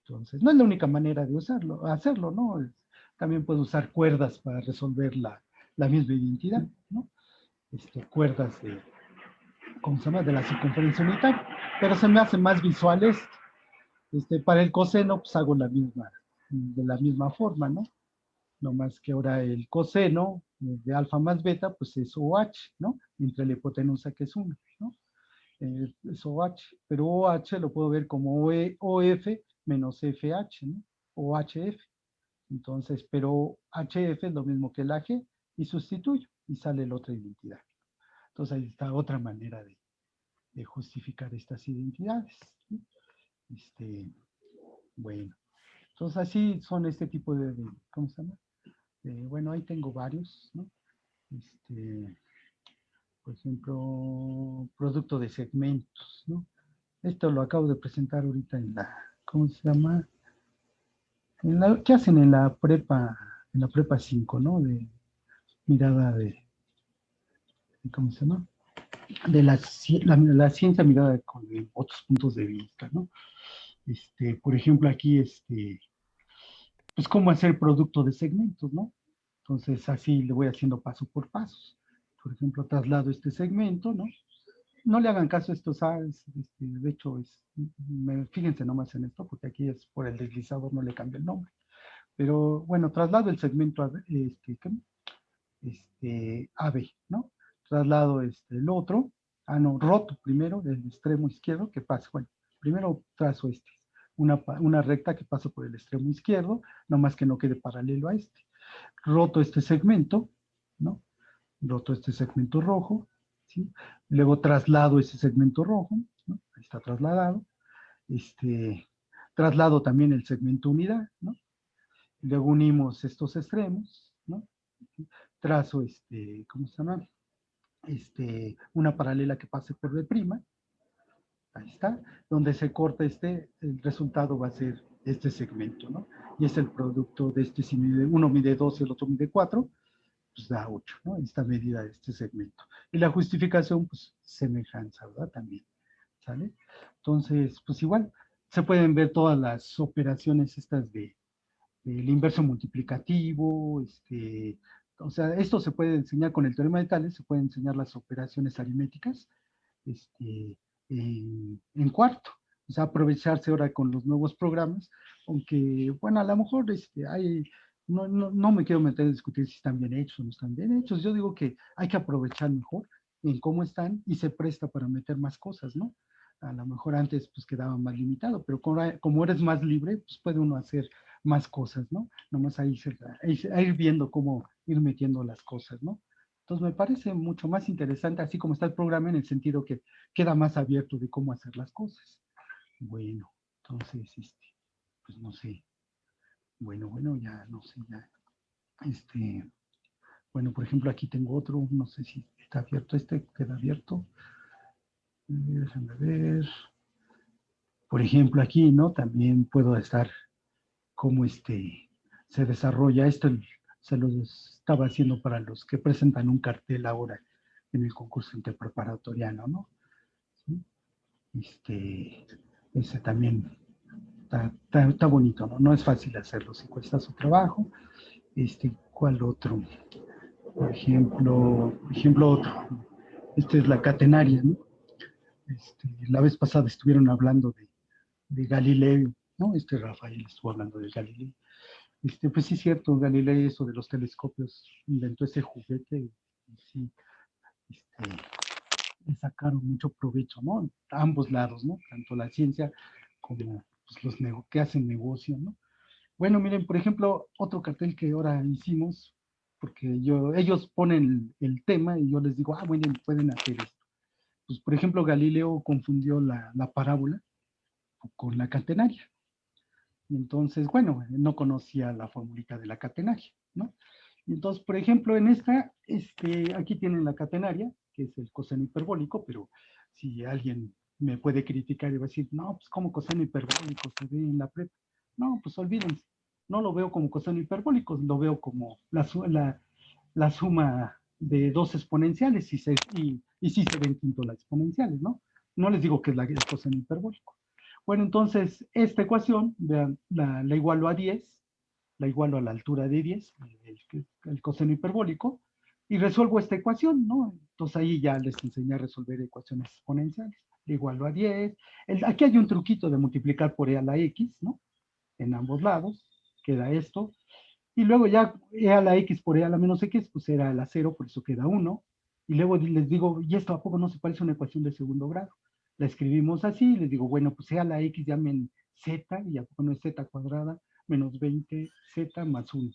Entonces, no es la única manera de hacerlo, ¿no? También puedo usar cuerdas para resolver la misma identidad, ¿no? Cuerdas ¿cómo se llama? De la circunferencia unitaria, pero se me hace más visuales. Para el coseno, pues hago de la misma forma, ¿no? No más que ahora el coseno de alfa más beta, pues es OH, ¿no? Entre la hipotenusa, que es 1, ¿no? es OH, pero OH lo puedo ver como OF menos FH, ¿no? O HF. Entonces, pero HF es lo mismo que el AG y sustituyo y sale la otra identidad. Entonces ahí está otra manera de justificar estas identidades, ¿no? Bueno, entonces así son este tipo de ¿cómo se llama? Bueno, ahí tengo varios, ¿no? Por ejemplo, producto de segmentos, ¿no? Esto lo acabo de presentar ahorita en la, ¿cómo se llama? ¿Qué hacen en la prepa 5, ¿no? De mirada ¿cómo se llama? De la ciencia mirada con otros puntos de vista, ¿no? Por ejemplo, aquí, pues cómo hacer producto de segmentos, ¿no? Entonces, así le voy haciendo paso por pasos. Por ejemplo, traslado este segmento, ¿no? No le hagan caso a estos AS, de hecho, fíjense nomás en esto, porque aquí es por el deslizador, no le cambio el nombre. Pero bueno, traslado el segmento AB, ¿no? Traslado el otro, no, roto primero del extremo izquierdo, que pasa, bueno, primero trazo una recta que pasa por el extremo izquierdo, nomás que no quede paralelo a este. Roto este segmento, ¿no? Roto este segmento rojo, ¿sí? Luego traslado ese segmento rojo, ¿no? Ahí está trasladado. Traslado también el segmento unidad, ¿no? Luego unimos estos extremos, ¿no? Trazo, ¿cómo se llama? Una paralela que pase por B', ahí está, donde se corta el resultado va a ser este segmento, ¿no? Y es el producto de si uno mide 2 y el otro mide 4, pues da 8, ¿no? Esta medida de este segmento. Y la justificación, pues, semejanza, ¿verdad? También, ¿sale? Entonces, pues igual, se pueden ver todas las operaciones estas del inverso multiplicativo, o sea, esto se puede enseñar con el teorema de Tales, se pueden enseñar las operaciones aritméticas, en cuarto. O sea, aprovecharse ahora con los nuevos programas, aunque, bueno, a lo mejor no me quiero meter a discutir si están bien hechos o no están bien hechos. Yo digo que hay que aprovechar mejor en cómo están y se presta para meter más cosas, ¿no? A lo mejor antes pues quedaba más limitado, pero como eres más libre, pues puede uno hacer más cosas, ¿no? Nomás ahí a ir viendo cómo ir metiendo las cosas, ¿no? Entonces me parece mucho más interesante así como está el programa en el sentido que queda más abierto de cómo hacer las cosas. Bueno, entonces, pues no sé. Bueno, ya no sé, ya. Bueno, por ejemplo, aquí tengo otro, no sé si está abierto, queda abierto. Déjame ver. Por ejemplo, aquí, ¿no? También puedo estar cómo se desarrolla esto. Se lo estaba haciendo para los que presentan un cartel ahora en el concurso interpreparatoriano, ¿no? ¿Sí? Ese también está bonito, ¿no? No es fácil hacerlo, si cuesta su trabajo. ¿Cuál otro? Por ejemplo, otro. Es la catenaria, ¿no? La vez pasada estuvieron hablando de Galileo, ¿no? Rafael estuvo hablando de Galileo. Pues sí es cierto, Galileo, eso de los telescopios, inventó ese juguete y sí, le sacaron mucho provecho, ¿no? A ambos lados, ¿no? Tanto la ciencia como pues, los que hacen negocio, ¿no? Bueno, miren, por ejemplo, otro cartel que ahora hicimos, porque ellos ponen el tema y yo les digo, bueno, pueden hacer esto. Pues, por ejemplo, Galileo confundió la parábola con la catenaria. Y entonces, bueno, no conocía la formulita de la catenaria, ¿no? Y entonces, por ejemplo, en aquí tienen la catenaria, que es el coseno hiperbólico, pero si alguien me puede criticar y va a decir, no, pues como coseno hiperbólico se ve en la prepa. No, pues olvídense, no lo veo como coseno hiperbólico, lo veo como la suma de dos exponenciales y sí se ven quinto las exponenciales, ¿no? No les digo que es el coseno hiperbólico. Bueno, entonces, esta ecuación, vean, la igualo a 10, la igualo a la altura de 10, el coseno hiperbólico, y resuelvo esta ecuación, ¿no? Entonces ahí ya les enseñé a resolver ecuaciones exponenciales. La igualo a 10. Aquí hay un truquito de multiplicar por e a la x, ¿no? En ambos lados, queda esto. Y luego ya e a la x por e a la menos x, pues era la 0, por eso queda 1. Y luego les digo, ¿y esto a poco no se parece a una ecuación de segundo grado? La escribimos así, les digo, bueno, pues sea la X, llamen Z, y ya no es Z cuadrada, menos 20Z más 1.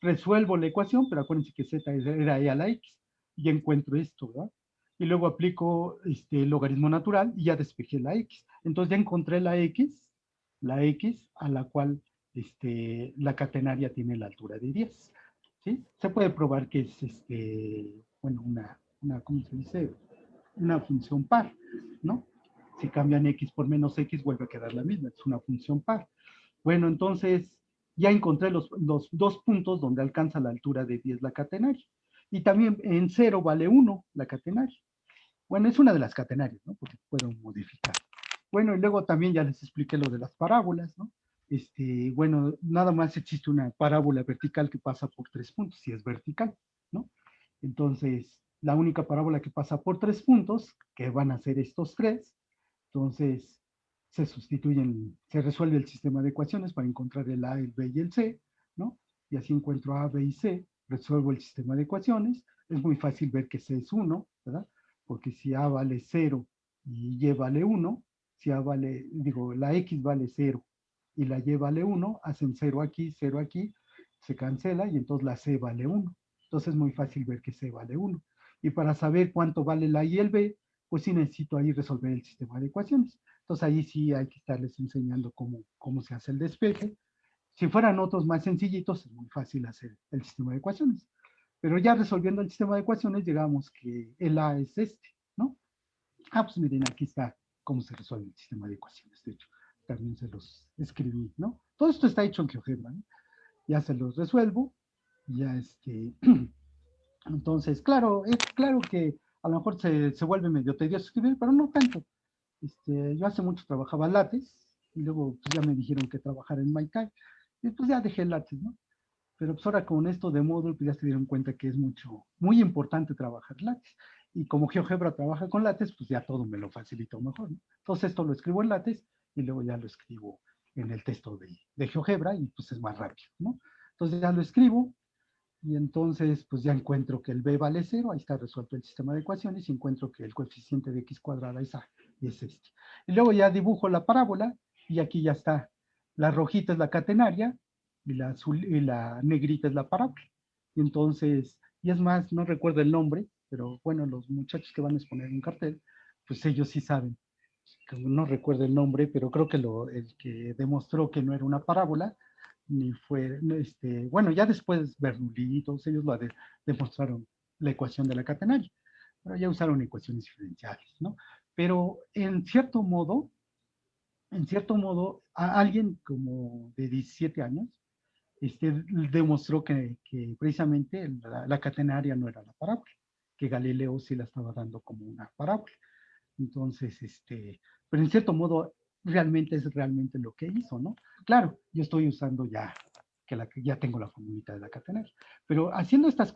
Resuelvo la ecuación, pero acuérdense que Z era E a la X, y encuentro esto, ¿verdad? Y luego aplico el logaritmo natural y ya despejé la X. Entonces ya encontré la X a la cual la catenaria tiene la altura de 10. ¿Sí? Se puede probar que es bueno, ¿cómo se dice? Una función par, ¿no? Si cambian X por menos X, vuelve a quedar la misma, es una función par. Bueno, entonces ya encontré los dos puntos donde alcanza la altura de 10 la catenaria. Y también en 0 vale 1 la catenaria. Bueno, es una de las catenarias, ¿no? Porque puedo modificar. Bueno, y luego también ya les expliqué lo de las parábolas, ¿no? Bueno, nada más existe una parábola vertical que pasa por 3 puntos, si es vertical, ¿no? Entonces, la única parábola que pasa por 3 puntos, que van a ser estos 3, entonces se sustituyen, se resuelve el sistema de ecuaciones para encontrar el A, el B y el C, ¿no? Y así encuentro A, B y C, resuelvo el sistema de ecuaciones, es muy fácil ver que C es 1, ¿verdad? Porque si A vale 0 y Y vale 1, si A vale, digo, la X vale 0 y la Y vale 1, hacen 0 aquí, se cancela y entonces la C vale 1. Entonces es muy fácil ver que C vale 1. Y para saber cuánto vale la Y y el B, pues sí necesito ahí resolver el sistema de ecuaciones. Entonces ahí sí hay que estarles enseñando cómo se hace el despeje. Si fueran otros más sencillitos, es muy fácil hacer el sistema de ecuaciones. Pero ya resolviendo el sistema de ecuaciones, llegamos que el A es ¿no? Ah, pues miren, aquí está cómo se resuelve el sistema de ecuaciones. De hecho, también se los escribí, ¿no? Todo esto está hecho en GeoGebra, ¿no? Ya se los resuelvo, ya entonces, claro, es claro que a lo mejor se vuelve medio tedioso escribir, pero no tanto. Yo hace mucho trabajaba látex, y luego pues, ya me dijeron que trabajara en Maikai, y pues ya dejé látex, ¿no? Pero pues ahora con esto de módulo, pues ya se dieron cuenta que es muy importante trabajar látex. Y como GeoGebra trabaja con látex, pues ya todo me lo facilitó mejor, ¿no? Entonces esto lo escribo en látex y luego ya lo escribo en el texto de GeoGebra y pues es más rápido, ¿no? Entonces ya lo escribo y entonces pues ya encuentro que el b vale 0, ahí está resuelto el sistema de ecuaciones y encuentro que el coeficiente de x cuadrada es a y es este. Y luego ya dibujo la parábola y aquí ya está. La rojita es la catenaria y la azul y la negrita es la parábola. Y entonces, y es más, no recuerdo el nombre, pero bueno, los muchachos que van a exponer un cartel, pues ellos sí saben. No recuerdo el nombre, pero creo que el que demostró que no era una parábola, ni fue, bueno, ya después Bernoulli y todos ellos demostraron la ecuación de la catenaria, pero ya usaron ecuaciones diferenciales, ¿no? Pero en cierto modo, a alguien como de 17 años, demostró que precisamente la catenaria no era la parábola, que Galileo sí la estaba dando como una parábola. Entonces, pero en cierto modo, realmente es realmente lo que hizo, ¿no? Claro, yo estoy usando que ya tengo la formulita de la catenaria, pero haciendo estas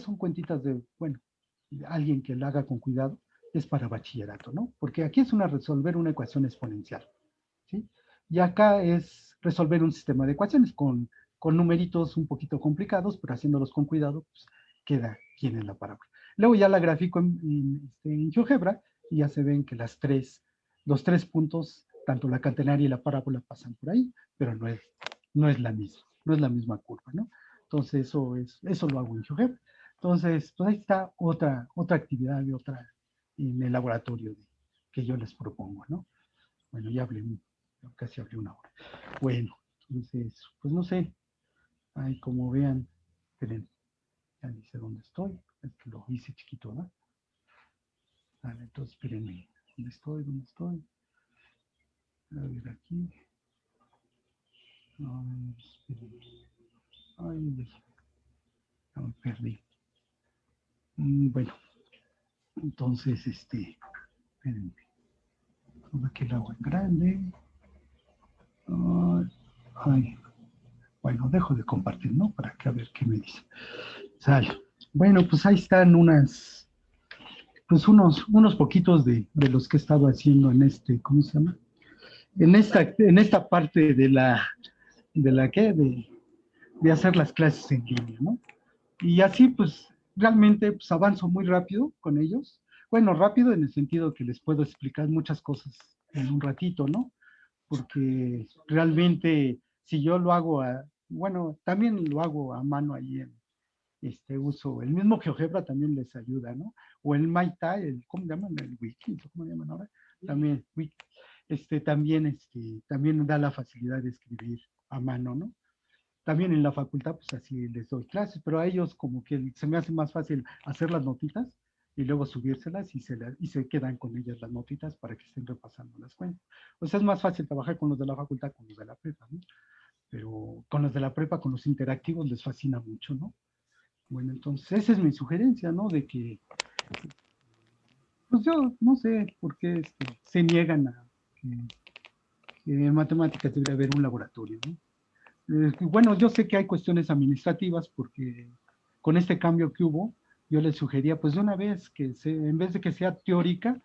son cuentitas de, bueno, de alguien que la haga con cuidado, es para bachillerato, ¿no? Porque aquí es resolver una ecuación exponencial, ¿sí? Y acá es resolver un sistema de ecuaciones con numeritos un poquito complicados, pero haciéndolos con cuidado, pues queda quién es la parábola. Luego ya la grafico en GeoGebra y ya se ven que los tres puntos, tanto la catenaria y la parábola pasan por ahí, pero no es la misma curva, ¿no? Entonces eso lo hago en GeoGebra. Entonces, pues ahí está otra actividad de en el laboratorio que yo les propongo, ¿no? Bueno, casi hablé una hora. Bueno, entonces, pues no sé, ahí como vean, esperen, ya dice dónde estoy, es que lo hice chiquito, ¿no? Vale, entonces espérenme, ¿dónde estoy? ¿Dónde estoy? A ver aquí. Ay, ya me perdí. Bueno, entonces, espérenme. Aquí el agua en grande. Ay, bueno, dejo de compartir, ¿no? Para que a ver qué me dice. Sale. Bueno, pues ahí están pues unos poquitos de los que he estado haciendo en ¿cómo se llama? En esta parte ¿qué? De hacer las clases en línea, ¿no? Y así, pues, realmente, pues, avanzo muy rápido con ellos. bueno, rápido en el sentido que les puedo explicar muchas cosas en un ratito, ¿no? Porque realmente si yo lo hago bueno, también lo hago a mano ahí uso el mismo GeoGebra también les ayuda, ¿no? O el MyTie, ¿cómo llaman? El Wiki, ¿cómo llaman ahora? También, también da la facilidad de escribir a mano, ¿no? También en la facultad, pues así les doy clases, pero a ellos como que se me hace más fácil hacer las notitas y luego subírselas y se quedan con ellas las notitas para que estén repasando las cuentas. O sea, es más fácil trabajar con los de la facultad, con los de la prepa, ¿no? Pero con los de la prepa, con los interactivos, les fascina mucho, ¿no? Bueno, entonces esa es mi sugerencia, ¿no? De que, pues yo no sé por qué se niegan a que en matemáticas debería haber un laboratorio, ¿no? Bueno, yo sé que hay cuestiones administrativas porque con este cambio que hubo, yo les sugería, pues de una vez, en vez de que sea teórica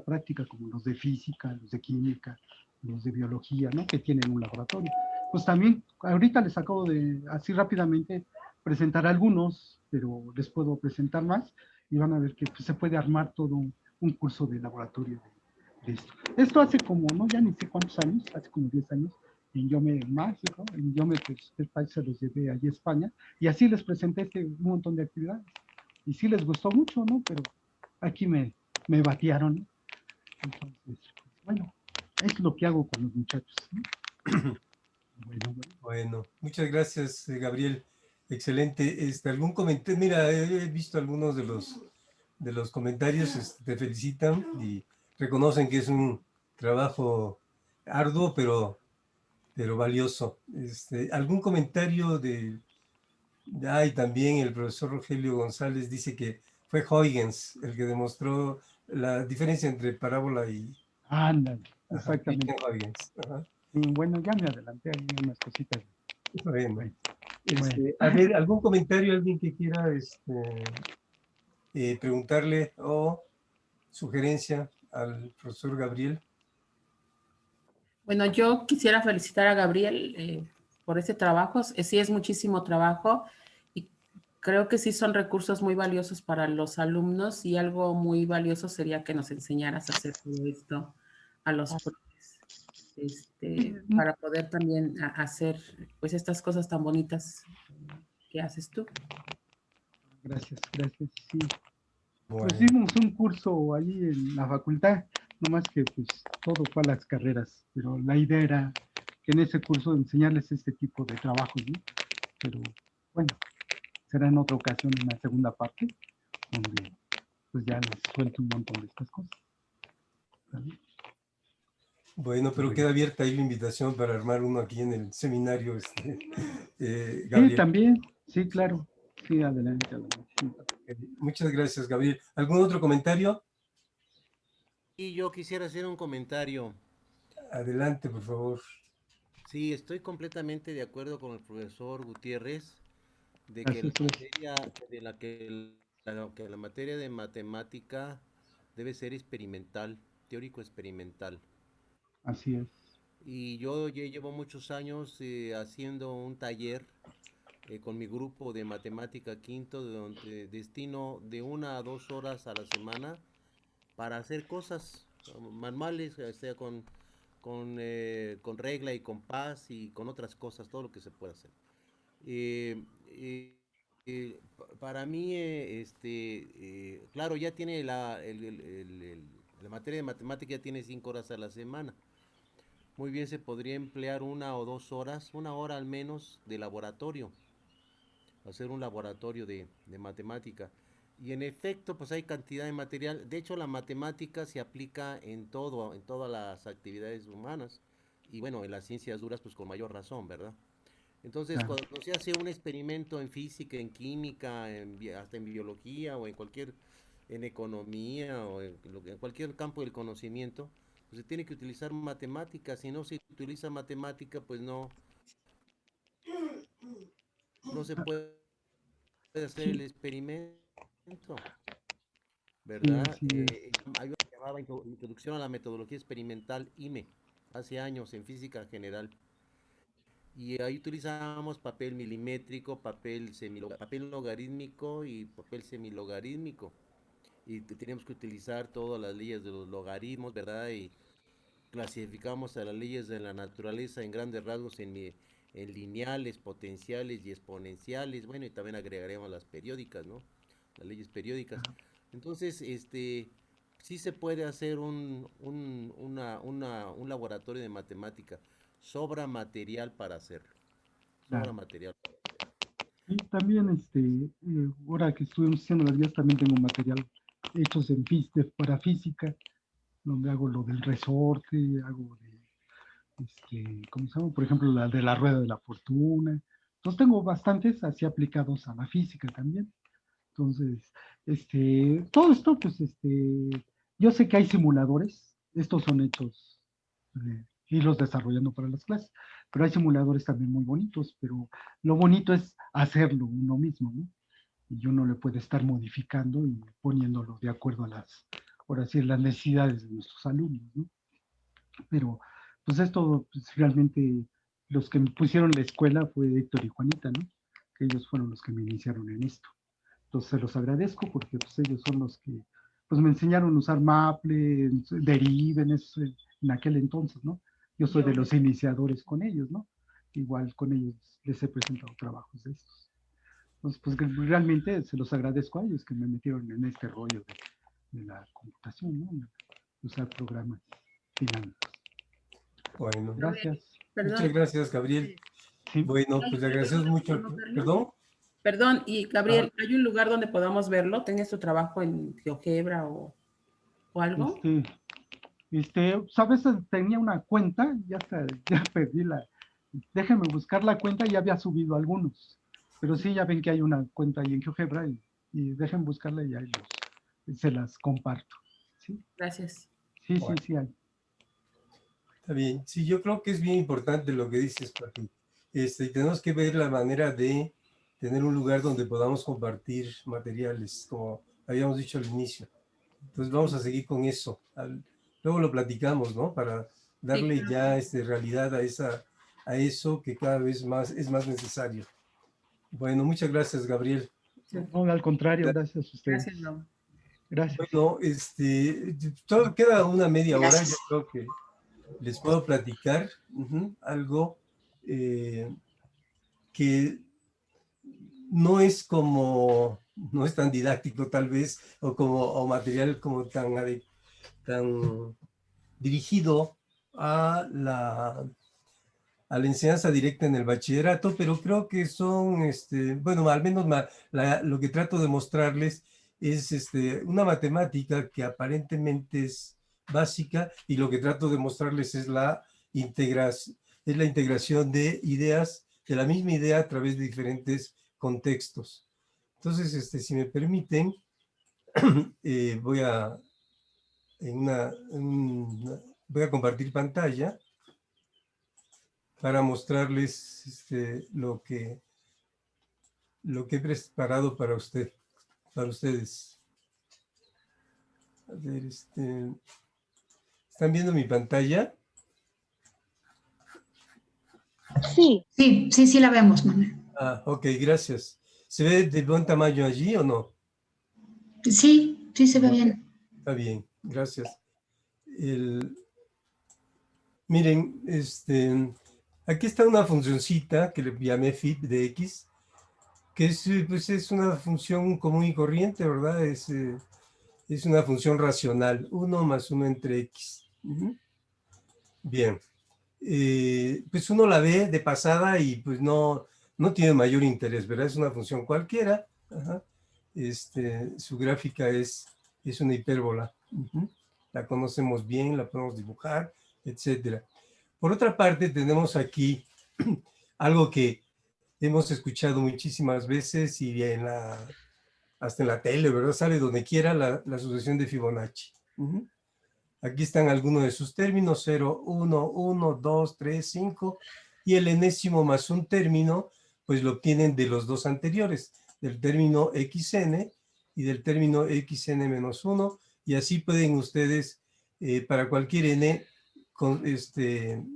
práctica, como los de física, los de química, los de biología, ¿no? Que tienen un laboratorio. Pues también, ahorita les acabo de, así rápidamente, presentar algunos, pero les puedo presentar más y van a ver que pues, se puede armar todo un curso de laboratorio de esto. Esto hace como, no, ya ni sé cuántos años, hace como 10 años, en Yome Mágico, en Yome, pues, el país se los llevé allí a España, y así les presenté un montón de actividades. Y sí les gustó mucho, ¿no? Pero aquí me batearon, ¿no? Entonces, bueno, es lo que hago con los muchachos, ¿no? Bueno, bueno, muchas gracias, Gabriel. Excelente. ¿Algún comentario? Mira, he visto algunos de los comentarios, te felicitan y reconocen que es un trabajo arduo, pero valioso. ¿Algún comentario también el profesor Rogelio González dice que fue Huygens el que demostró la diferencia entre parábola y... Ándale, Ajá, exactamente. Christian Huygens. Ajá. Bueno, ya me adelanté ahí unas cositas. Bueno, Bueno, bueno. a ver, ¿algún comentario, alguien que quiera preguntarle o sugerencia al profesor Gabriel? Bueno, yo quisiera felicitar a Gabriel por ese trabajo. Sí, es muchísimo trabajo y creo que sí son recursos muy valiosos para los alumnos y algo muy valioso sería que nos enseñaras a hacer todo esto a los profes, para poder también hacer pues estas cosas tan bonitas que haces tú. Gracias, gracias. Sí. Bueno. Pues hicimos un curso allí en la facultad, nomás que pues todo fue a las carreras, pero la idea era que en ese curso enseñarles este tipo de trabajos, ¿no? Pero bueno, será en otra ocasión, en la segunda parte, donde pues ya les suelto un montón de estas cosas. ¿Vale? Bueno, pero queda abierta ahí la invitación para armar uno aquí en el seminario, Sí, Gabriel. también, sí, claro. Sí, adelante, adelante. Sí. Muchas gracias, Gabriel. ¿Algún otro comentario? Y yo quisiera hacer un comentario. Adelante, por favor. Sí, estoy completamente de acuerdo con el profesor Gutiérrez de que Gracias, la gracias. materia de que la materia de matemática debe ser experimental, teórico experimental. Así es. Y yo ya llevo muchos años haciendo un taller con mi grupo de matemática quinto, donde destino de 1 a 2 horas a la semana para hacer cosas manuales, sea con regla y compás y con otras cosas, todo lo que se puede hacer. Eh, eh, para mí, claro, ya tiene la materia de matemática ya tiene 5 horas a la semana. Muy bien se podría emplear 1 o 2 horas, 1 hora al menos de laboratorio, hacer un laboratorio de matemática. Y en efecto, pues hay cantidad de material. De hecho, la matemática se aplica en todo, en todas las actividades humanas. Y bueno, en las ciencias duras, pues con mayor razón, ¿verdad? Entonces, Claro. cuando se hace un experimento en física, en química, hasta en biología o en economía o en cualquier campo del conocimiento, pues se tiene que utilizar matemática. Si no se utiliza matemática, pues no se puede hacer el Sí, experimento. sí, ¿Verdad? así es. Hay una que llamaba Introducción a la Metodología Experimental, IME, hace años en física general. Y ahí utilizábamos papel milimétrico, papel logarítmico y papel semilogarítmico. y teníamos que utilizar todas las leyes de los logaritmos, ¿verdad? Y clasificamos a las leyes de la naturaleza en grandes rasgos en lineales, potenciales y exponenciales, bueno, y también agregaremos las periódicas, ¿no? Las leyes periódicas. Entonces, sí se puede hacer un laboratorio de matemática. Sobra material para hacerlo. Sobra Claro. material. Y también, ahora que estuvimos haciendo las guías, también tengo material hechos para física, donde hago lo del resorte, hago ¿cómo se llama? Por ejemplo, la de la rueda de la fortuna. Entonces tengo bastantes así aplicados a la física también. Entonces, todo esto, pues, yo sé que hay simuladores, estos son hechos, irlos desarrollando para las clases, pero hay simuladores también muy bonitos, pero lo bonito es hacerlo uno mismo, ¿no? Y uno le puede estar modificando y poniéndolo de acuerdo a ahora sí, las necesidades de nuestros alumnos, ¿no? Pero, pues esto, pues, realmente, los que me pusieron la escuela fue Héctor y Juanita, ¿no? Que ellos fueron los que me iniciaron en esto. Entonces se los agradezco porque pues, ellos son los que pues, me enseñaron a usar Maple, Derive en aquel entonces, ¿no? Yo soy de los iniciadores con ellos, ¿no? Igual con ellos les he presentado trabajos de estos. Entonces, pues realmente se los agradezco a ellos que me metieron en este rollo de la computación, ¿no? De usar programas dinámicos. Bueno, Gracias. muchas Perdón. gracias, Gabriel. Sí. Bueno, pues le agradecemos mucho. ¿Perdón? Perdón, y Gabriel, ¿hay un lugar donde podamos verlo? ¿Tienes tu trabajo en GeoGebra o algo? ¿Sabes? Tenía una cuenta, ya perdí déjenme buscar la cuenta, ya había subido algunos, pero sí, ya ven que hay una cuenta ahí en GeoGebra y dejen buscarla y ahí se las comparto. ¿Sí? Gracias. Sí, Bueno. sí, hay. Está bien. Sí, yo creo que es bien importante lo que dices, Pati. Tenemos que ver la manera de tener un lugar donde podamos compartir materiales, como habíamos dicho al inicio. Entonces vamos a seguir con eso. Luego lo platicamos, ¿no? Para darle Sí, ya realidad a eso que cada vez más es más necesario. Bueno, muchas gracias, Gabriel. sí. No, al contrario, gracias a ustedes. Gracias, Raúl. Gracias. Bueno, todo queda una media hora. Yo creo que les puedo platicar algo que no es no es tan didáctico tal vez, o material como tan dirigido a a la enseñanza directa en el bachillerato, pero creo que son, bueno, al menos lo que trato de mostrarles es una matemática que aparentemente es básica, y lo que trato de mostrarles es la integración de ideas, de la misma idea a través de diferentes contextos. Entonces, si me permiten, voy voy a compartir pantalla para mostrarles lo que he preparado para ustedes. A ver, ¿están viendo mi pantalla? Sí, sí, sí, sí la vemos, Manuel. Ah, ok, gracias. ¿Se ve de buen tamaño allí o no? Sí, sí se ve bien. Está bien, gracias. Miren, aquí está una funcioncita que le llamé fit de x, que pues es una función común y corriente, ¿verdad? Es una función racional, 1 más 1 entre x. Bien. Pues uno la ve de pasada y pues no tiene mayor interés, ¿verdad? Es una función cualquiera. Ajá. Su gráfica es una hipérbola. La conocemos bien, la podemos dibujar, etcétera. Por otra parte, tenemos aquí algo que hemos escuchado muchísimas veces y hasta en la tele, ¿verdad? Sale donde quiera la sucesión de Fibonacci. Aquí están algunos de sus términos, 0, 1, 1, 2, 3, 5, y el enésimo más un término, pues lo obtienen de los dos anteriores, del término xn y del término xn menos 1, y así pueden ustedes, para cualquier n,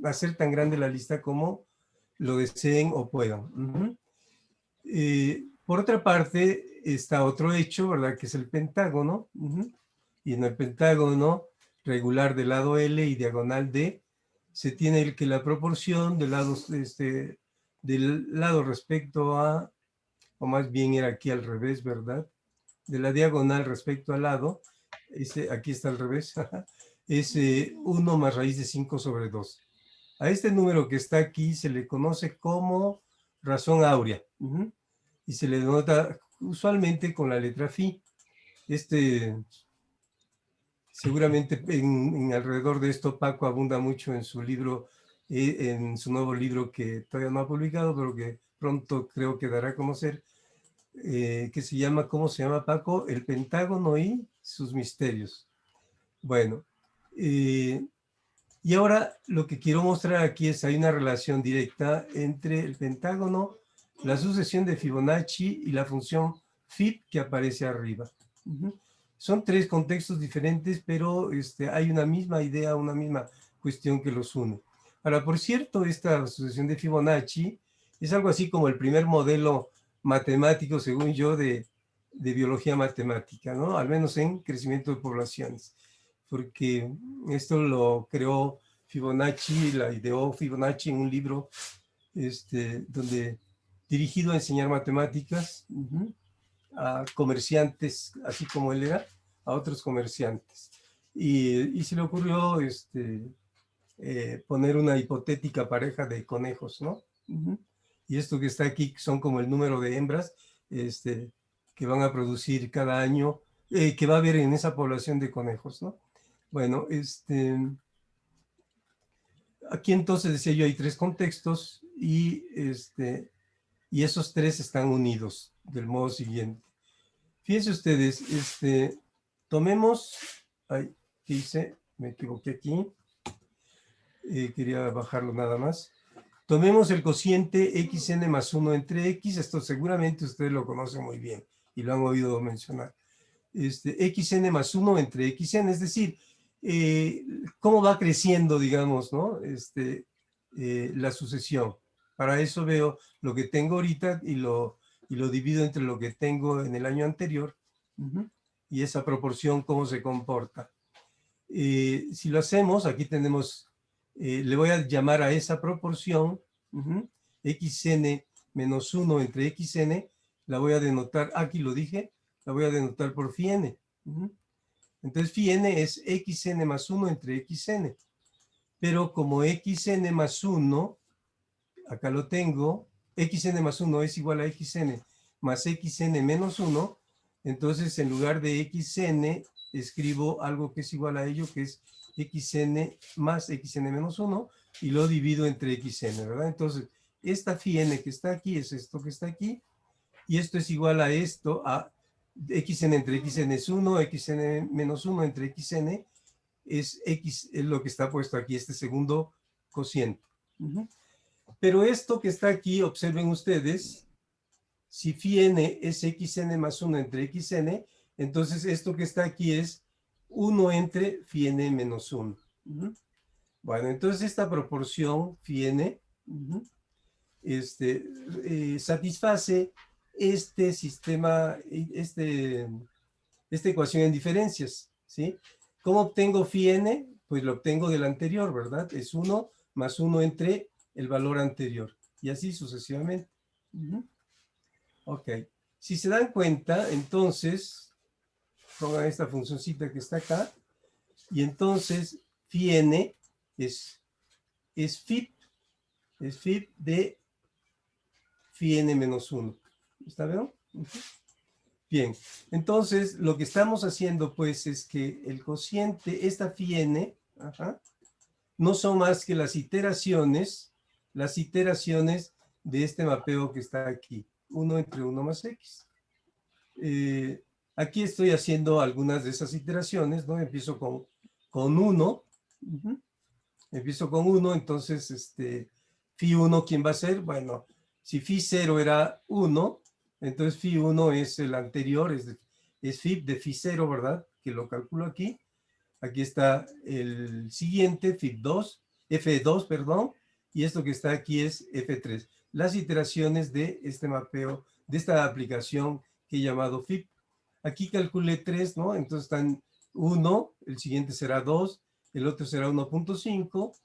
hacer tan grande la lista como lo deseen o puedan. Por otra parte, está otro hecho, ¿verdad? Que es el pentágono. Y en el pentágono regular del lado L y diagonal D, se tiene que la proporción del lado respecto a, o más bien era aquí al revés, ¿verdad? De la diagonal respecto al lado, aquí está al revés, es 1 más raíz de 5 sobre 2. A este número que está aquí se le conoce como razón áurea, y se le denota usualmente con la letra phi. Seguramente en alrededor de esto Paco abunda mucho en su libro, en su nuevo libro que todavía no ha publicado, pero que pronto creo que dará a conocer, que se llama, ¿cómo se llama, Paco? El Pentágono y sus misterios. Bueno, y ahora lo que quiero mostrar aquí es, hay una relación directa entre el pentágono, la sucesión de Fibonacci y la función Fib que aparece arriba. Son tres contextos diferentes, pero hay una misma idea, una misma cuestión que los une. Ahora, por cierto, esta sucesión de Fibonacci es algo así como el primer modelo matemático, según yo, de biología matemática, ¿no? Al menos en crecimiento de poblaciones, porque esto lo creó Fibonacci, la ideó Fibonacci en un libro dirigido a enseñar matemáticas a comerciantes, así como él era, a otros comerciantes. Y se le ocurrió poner una hipotética pareja de conejos, ¿no? Y esto que está aquí son como el número de hembras que van a producir cada año, que va a haber en esa población de conejos, ¿no? Bueno, aquí entonces decía yo, hay tres contextos y esos tres están unidos del modo siguiente. Fíjense ustedes, tomemos, ay, ¿qué hice? Me equivoqué aquí. Quería bajarlo nada más. Tomemos el cociente xn más 1 entre x, esto seguramente ustedes lo conocen muy bien y lo han oído mencionar. Xn más 1 entre xn, es decir, cómo va creciendo, digamos, ¿no? La sucesión. Para eso veo lo que tengo ahorita y lo divido entre lo que tengo en el año anterior, y esa proporción, cómo se comporta. Si lo hacemos, aquí tenemos, le voy a llamar a esa proporción, xn menos 1 entre xn, la voy a denotar, aquí lo dije, la voy a denotar por phi n. Entonces phi n es xn más 1 entre xn. Pero como xn más 1, acá lo tengo, xn más 1 es igual a xn más xn menos 1, entonces en lugar de xn escribo algo que es igual a ello, que es xn más xn menos 1, y lo divido entre xn, ¿verdad? Entonces, esta phi n que está aquí es esto que está aquí, y esto es igual a esto, a xn entre xn es 1, xn menos 1 entre xn es x, es lo que está puesto aquí, este segundo cociente. Pero esto que está aquí, observen ustedes, si phi n es xn más 1 entre xn, entonces esto que está aquí es 1 entre phi n menos 1. Bueno, entonces esta proporción phi n satisface este sistema, esta ecuación en diferencias, ¿sí? ¿Cómo obtengo phi n? Pues lo obtengo del anterior, ¿verdad? Es 1 más 1 entre el valor anterior, y así sucesivamente. Ok. Si se dan cuenta, entonces, pongan esta funcioncita que está acá, y entonces phi n es Fib de phi n menos 1. ¿Está bien? Bien, entonces lo que estamos haciendo pues es que el cociente, esta phi n, no son más que las iteraciones de este mapeo que está aquí, 1 entre 1 más x. Aquí estoy haciendo algunas de esas iteraciones, ¿no? Empiezo con 1, empiezo con 1, entonces phi 1, ¿quién va a ser? Bueno, si phi 0 era 1, entonces phi 1 es el anterior, es phi de phi 0, ¿verdad? Que lo calculo aquí. Aquí está el siguiente, phi2, f2, perdón, y esto que está aquí es f3. Las iteraciones de este mapeo esta aplicación que he llamado FIP. Aquí calculé 3, ¿no? Entonces están 1, el siguiente será 2, el otro será 1.5,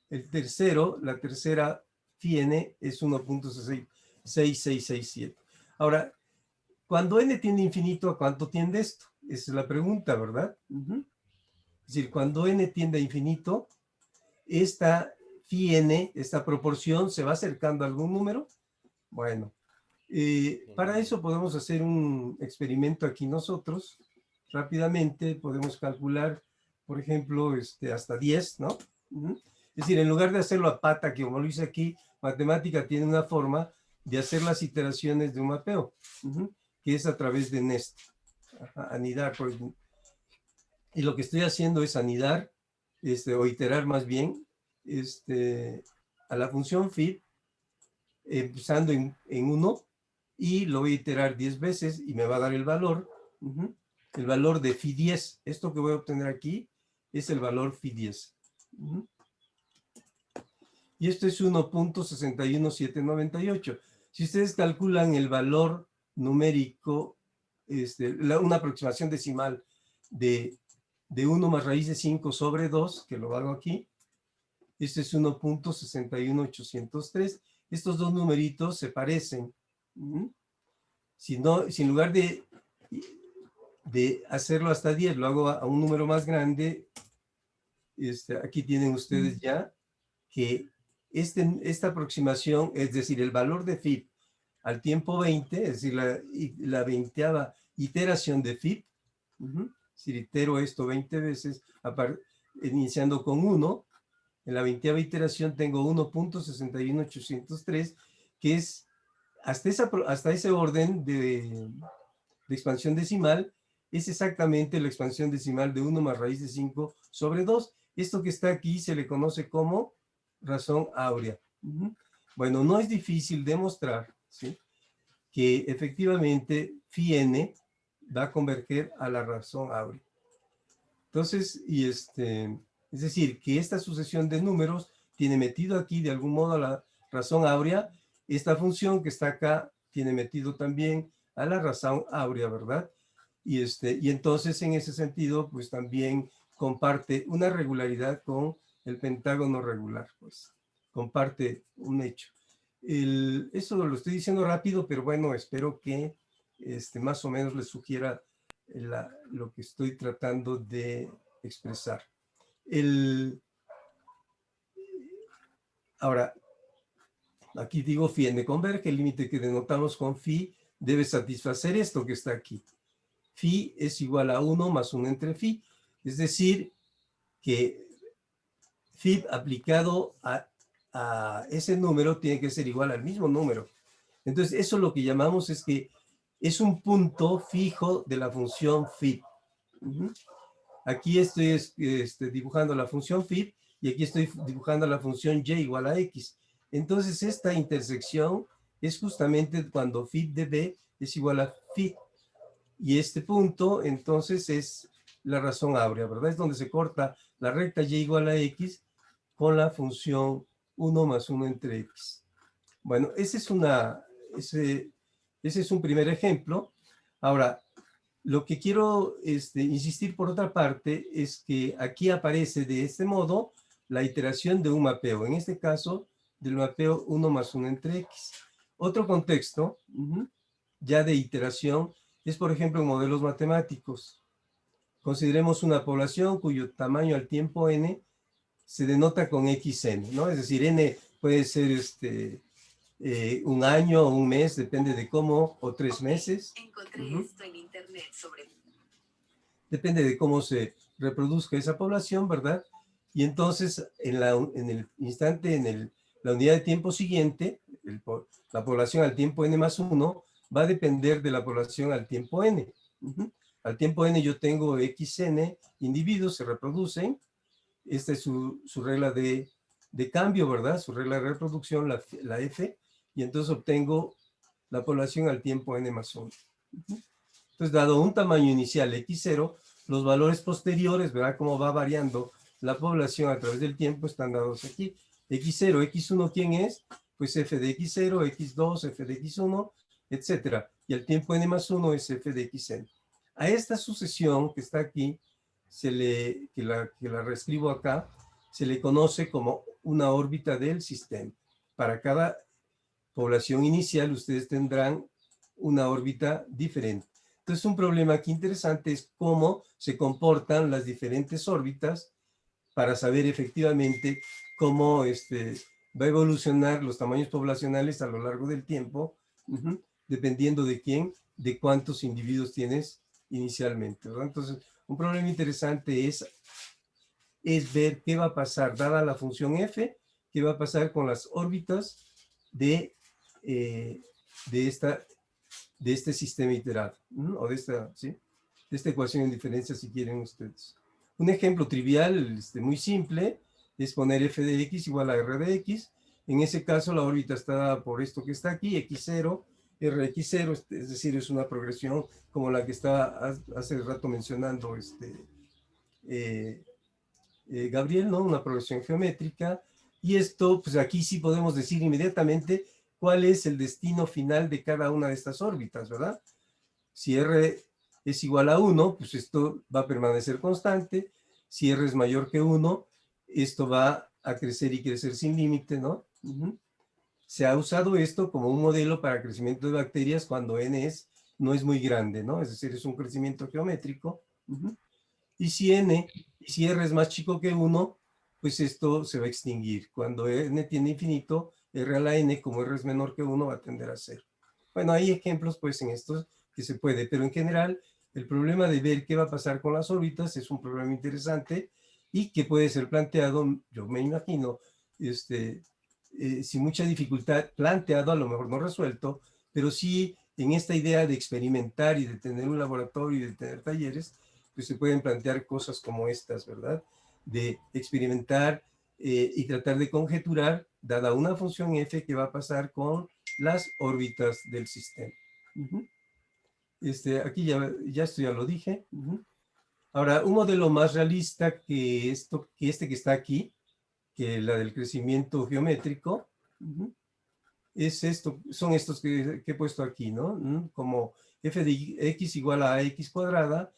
el tercero, la tercera n es 1.6667. Ahora, cuando n tiende a infinito, ¿a cuánto tiende esto? Esa es la pregunta, ¿verdad? Es decir, cuando n tiende a infinito, esta phi n, esta proporción, ¿se va acercando a algún número? Bueno, para eso podemos hacer un experimento aquí nosotros. Rápidamente podemos calcular, por ejemplo, hasta 10, ¿no? Es decir, en lugar de hacerlo a pata, que como lo hice aquí, matemática tiene una forma de hacer las iteraciones de un mapeo, que es a través de nest, anidar. Y lo que estoy haciendo es anidar, o iterar más bien, a la función fit, empezando en 1, y lo voy a iterar 10 veces y me va a dar el valor de phi 10. Esto que voy a obtener aquí es el valor phi 10. Y esto es 1.61798. Si ustedes calculan el valor numérico, una aproximación decimal de 1 más raíz de 5 sobre 2, que lo hago aquí, este es 1.61803. Estos dos numeritos se parecen. Si en lugar de hacerlo hasta 10, lo hago a un número más grande, aquí tienen ustedes ya que esta aproximación, es decir, el valor de FIP al tiempo 20, es decir, la 20ª iteración de FIP, si itero esto 20 veces, iniciando con 1, en la 20ª iteración tengo 1.61803, que es hasta ese orden de expansión decimal, es exactamente la expansión decimal de 1 más raíz de 5 sobre 2. Esto que está aquí se le conoce como razón áurea. Bueno, no es difícil demostrar, ¿sí?, que efectivamente phi n va a converger a la razón áurea. Entonces, es decir, que esta sucesión de números tiene metido aquí de algún modo a la razón áurea. Esta función que está acá tiene metido también a la razón áurea, ¿verdad? Y entonces en ese sentido, pues también comparte una regularidad con el pentágono regular, pues comparte un hecho. Eso lo estoy diciendo rápido, pero bueno, espero que más o menos les sugiera lo que estoy tratando de expresar. Ahora, aquí digo phi n converge, el límite que denotamos con phi debe satisfacer esto que está aquí. Phi es igual a 1 más 1 entre phi, es decir, que phi aplicado a ese número tiene que ser igual al mismo número. Entonces, eso lo que llamamos es que es un punto fijo de la función phi. Aquí estoy dibujando la función phi y aquí estoy dibujando la función y igual a x. Entonces, esta intersección es justamente cuando phi de b es igual a phi. Y este punto, entonces, es la razón áurea, ¿verdad? Es donde se corta la recta y igual a x con la función 1 más 1 entre x. Bueno, ese es un primer ejemplo. Ahora, lo que quiero insistir por otra parte es que aquí aparece de este modo la iteración de un mapeo. En este caso, del mapeo 1 más 1 entre x. Otro contexto, ya de iteración, es por ejemplo en modelos matemáticos. Consideremos una población cuyo tamaño al tiempo n se denota con xn, ¿no? Es decir, n puede ser un año o un mes, depende de cómo, o 3 meses. Encontré esto en internet sobre... Depende de cómo se reproduzca esa población, ¿verdad? Y entonces, en el instante, la unidad de tiempo siguiente, la población al tiempo n más 1, va a depender de la población al tiempo n. Al tiempo n yo tengo xn individuos, se reproducen. Esta es su regla de cambio, ¿verdad? Su regla de reproducción, la f. Y entonces obtengo la población al tiempo n más 1. Entonces, dado un tamaño inicial x0, los valores posteriores, ¿verdad? Cómo va variando la población a través del tiempo, están dados aquí. x0, x1, ¿quién es? Pues f de x0, x2, f de x1, etcétera. Y el tiempo n más 1 es f de xn. A esta sucesión que está aquí, que la reescribo acá, se le conoce como una órbita del sistema. Para cada población inicial, ustedes tendrán una órbita diferente. Entonces, un problema aquí interesante es cómo se comportan las diferentes órbitas para saber efectivamente cómo va a evolucionar los tamaños poblacionales a lo largo del tiempo, dependiendo de quién, de cuántos individuos tienes inicialmente, ¿verdad? Entonces, un problema interesante es ver qué va a pasar, dada la función f, qué va a pasar con las órbitas de este sistema iterado, o de esta ecuación en diferencia, si quieren ustedes. Un ejemplo trivial, muy simple, es poner f de x igual a r de x. En ese caso, la órbita está dada por esto que está aquí, x0, rx0, es decir, es una progresión como la que estaba hace rato mencionando Gabriel, ¿no? Una progresión geométrica. Y esto, pues aquí sí podemos decir inmediatamente cuál es el destino final de cada una de estas órbitas, ¿verdad? Si R es igual a 1, pues esto va a permanecer constante. Si R es mayor que 1, esto va a crecer y crecer sin límite, ¿no? Se ha usado esto como un modelo para crecimiento de bacterias cuando N no es muy grande, ¿no? Es decir, es un crecimiento geométrico. Y si R es más chico que 1, pues esto se va a extinguir. Cuando N tiene infinito, R a la N, como R es menor que 1, va a tender a 0. Bueno, hay ejemplos pues en estos que se puede, pero en general el problema de ver qué va a pasar con las órbitas es un problema interesante y que puede ser planteado, yo me imagino, sin mucha dificultad, planteado, a lo mejor no resuelto, pero sí en esta idea de experimentar y de tener un laboratorio y de tener talleres, pues se pueden plantear cosas como estas, ¿verdad? De experimentar y tratar de conjeturar, dada una función f, qué va a pasar con las órbitas del sistema. Aquí ya esto ya lo dije. Ahora, un modelo más realista que este que está aquí, que la del crecimiento geométrico, son estos que he puesto aquí, ¿no? Como f de x igual a x cuadrada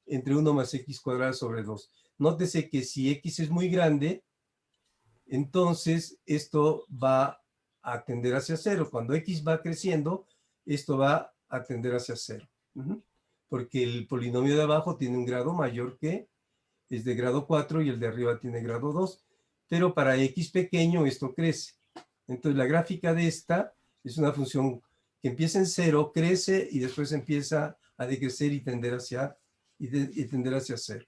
entre 1 más x cuadrada sobre 2. Nótese que si x es muy grande, entonces esto va a tender hacia 0. Cuando x va creciendo, esto va a tender hacia 0. Porque el polinomio de abajo tiene un grado mayor que es de grado 4 y el de arriba tiene grado 2. Pero para x pequeño esto crece. Entonces la gráfica de esta es una función que empieza en 0, crece y después empieza a decrecer y tender hacia 0.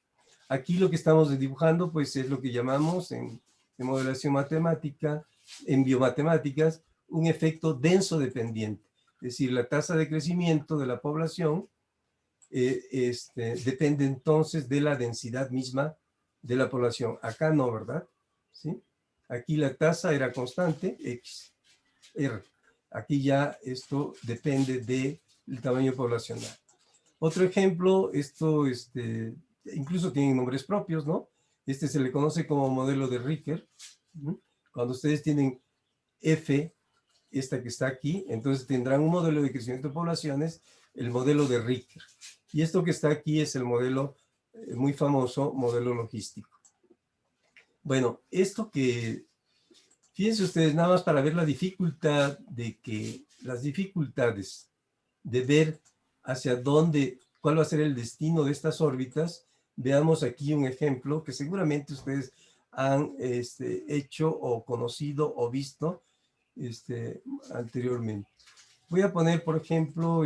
Aquí lo que estamos dibujando pues es lo que llamamos en modelación matemática, en biomatemáticas, un efecto denso dependiente. Es decir, la tasa de crecimiento de la población depende entonces de la densidad misma de la población. Acá no, ¿verdad? ¿Sí? Aquí la tasa era constante, x, r. Aquí ya esto depende del tamaño poblacional. Otro ejemplo, esto incluso tienen nombres propios, ¿no? Se le conoce como modelo de Ricker. Cuando ustedes tienen F, esta que está aquí, entonces tendrán un modelo de crecimiento de poblaciones, el modelo de Ricker. Y esto que está aquí es el modelo muy famoso, modelo logístico. Bueno, fíjense ustedes, nada más para ver la dificultad las dificultades de ver hacia dónde, cuál va a ser el destino de estas órbitas. Veamos aquí un ejemplo que seguramente ustedes han hecho o conocido o visto anteriormente. Voy a poner, por ejemplo,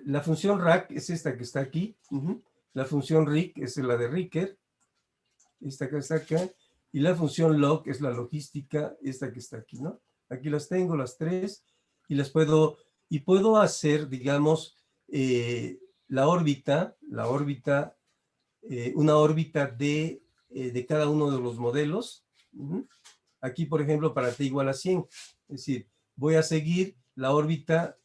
la función RAC es esta que está aquí. La función RIC es la de Ricker, esta que está acá. Y la función log es la logística, esta que está aquí, ¿no? Aquí las tengo, las tres, y puedo hacer, digamos, una órbita de cada uno de los modelos. Aquí, por ejemplo, para t igual a 100. Es decir, voy a seguir la órbita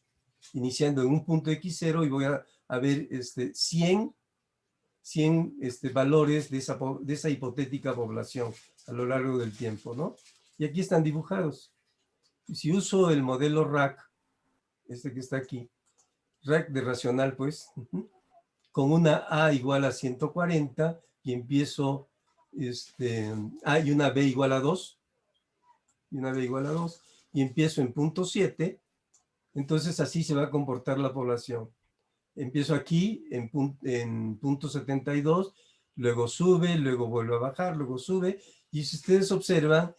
iniciando en un punto x0 y voy a ver 100 valores de esa hipotética población a lo largo del tiempo, ¿no? Y aquí están dibujados. Si uso el modelo RAC, este que está aquí, RAC de racional, pues, con una A igual a 140 y empiezo, y una B igual a 2, y empiezo en punto 7, entonces así se va a comportar la población. Empiezo aquí en punto 72, luego sube, luego vuelve a bajar, luego sube, y si ustedes observan,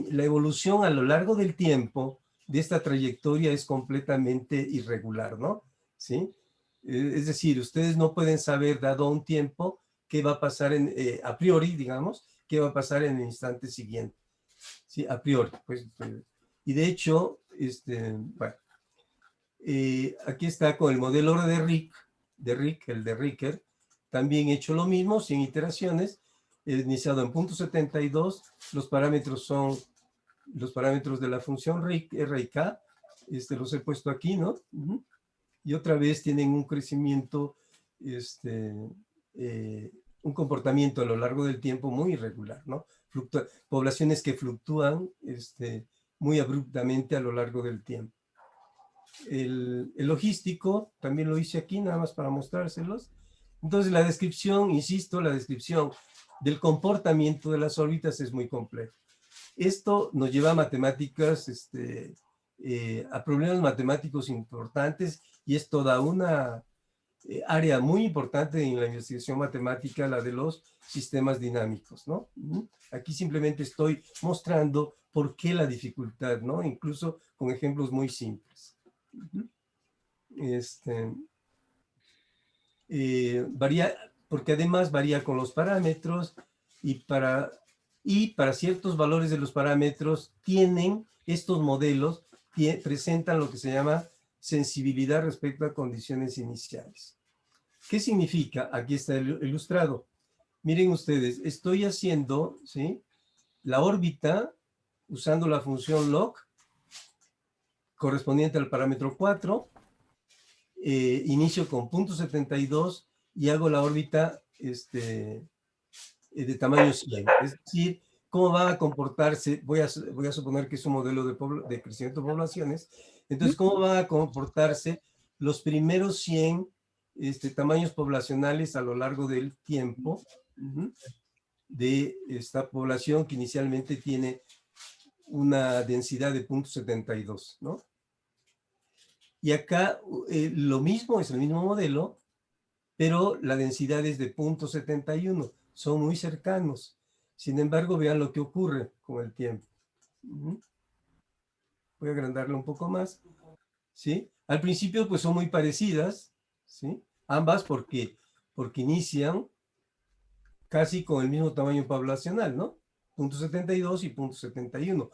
la evolución a lo largo del tiempo de esta trayectoria es completamente irregular, ¿no? ¿Sí? Es decir, ustedes no pueden saber, dado un tiempo, qué va a pasar a priori, digamos, qué va a pasar en el instante siguiente. Sí, a priori. Pues, y de hecho, bueno, aquí está con el modelo de Rick, el de Ricker, también he hecho lo mismo, sin iteraciones, he iniciado en punto 72, los parámetros son los parámetros de la función Rick, R y K, los he puesto aquí, ¿no? Y otra vez tienen un crecimiento, un comportamiento a lo largo del tiempo muy irregular, ¿no? Poblaciones que fluctúan muy abruptamente a lo largo del tiempo. El logístico también lo hice aquí, nada más para mostrárselos. Entonces la descripción, insisto, la descripción del comportamiento de las órbitas es muy compleja. Esto nos lleva a matemáticas, a problemas matemáticos importantes, y es toda una área muy importante en la investigación matemática, la de los sistemas dinámicos, ¿no? Aquí simplemente estoy mostrando por qué la dificultad, ¿no? Incluso con ejemplos muy simples. Varía, porque además varía con los parámetros, y para ciertos valores de los parámetros estos modelos presentan lo que se llama sensibilidad respecto a condiciones iniciales. ¿Qué significa? Aquí está ilustrado. Miren ustedes, estoy haciendo, ¿sí?, la órbita usando la función log correspondiente al parámetro 4, inicio con punto 72 y hago la órbita de tamaño 100. Es decir, cómo va a comportarse, voy a suponer que es un modelo de crecimiento de poblaciones, entonces cómo van a comportarse los primeros 100 tamaños poblacionales a lo largo del tiempo de esta población que inicialmente tiene una densidad de 0.72, ¿no? Y acá lo mismo, es el mismo modelo, pero la densidad es de 0.71, son muy cercanos. Sin embargo, vean lo que ocurre con el tiempo. Voy a agrandarlo un poco más, ¿sí? Al principio, pues son muy parecidas, ¿sí? Ambas porque inician casi con el mismo tamaño poblacional, ¿no? 0.72 y 0.71.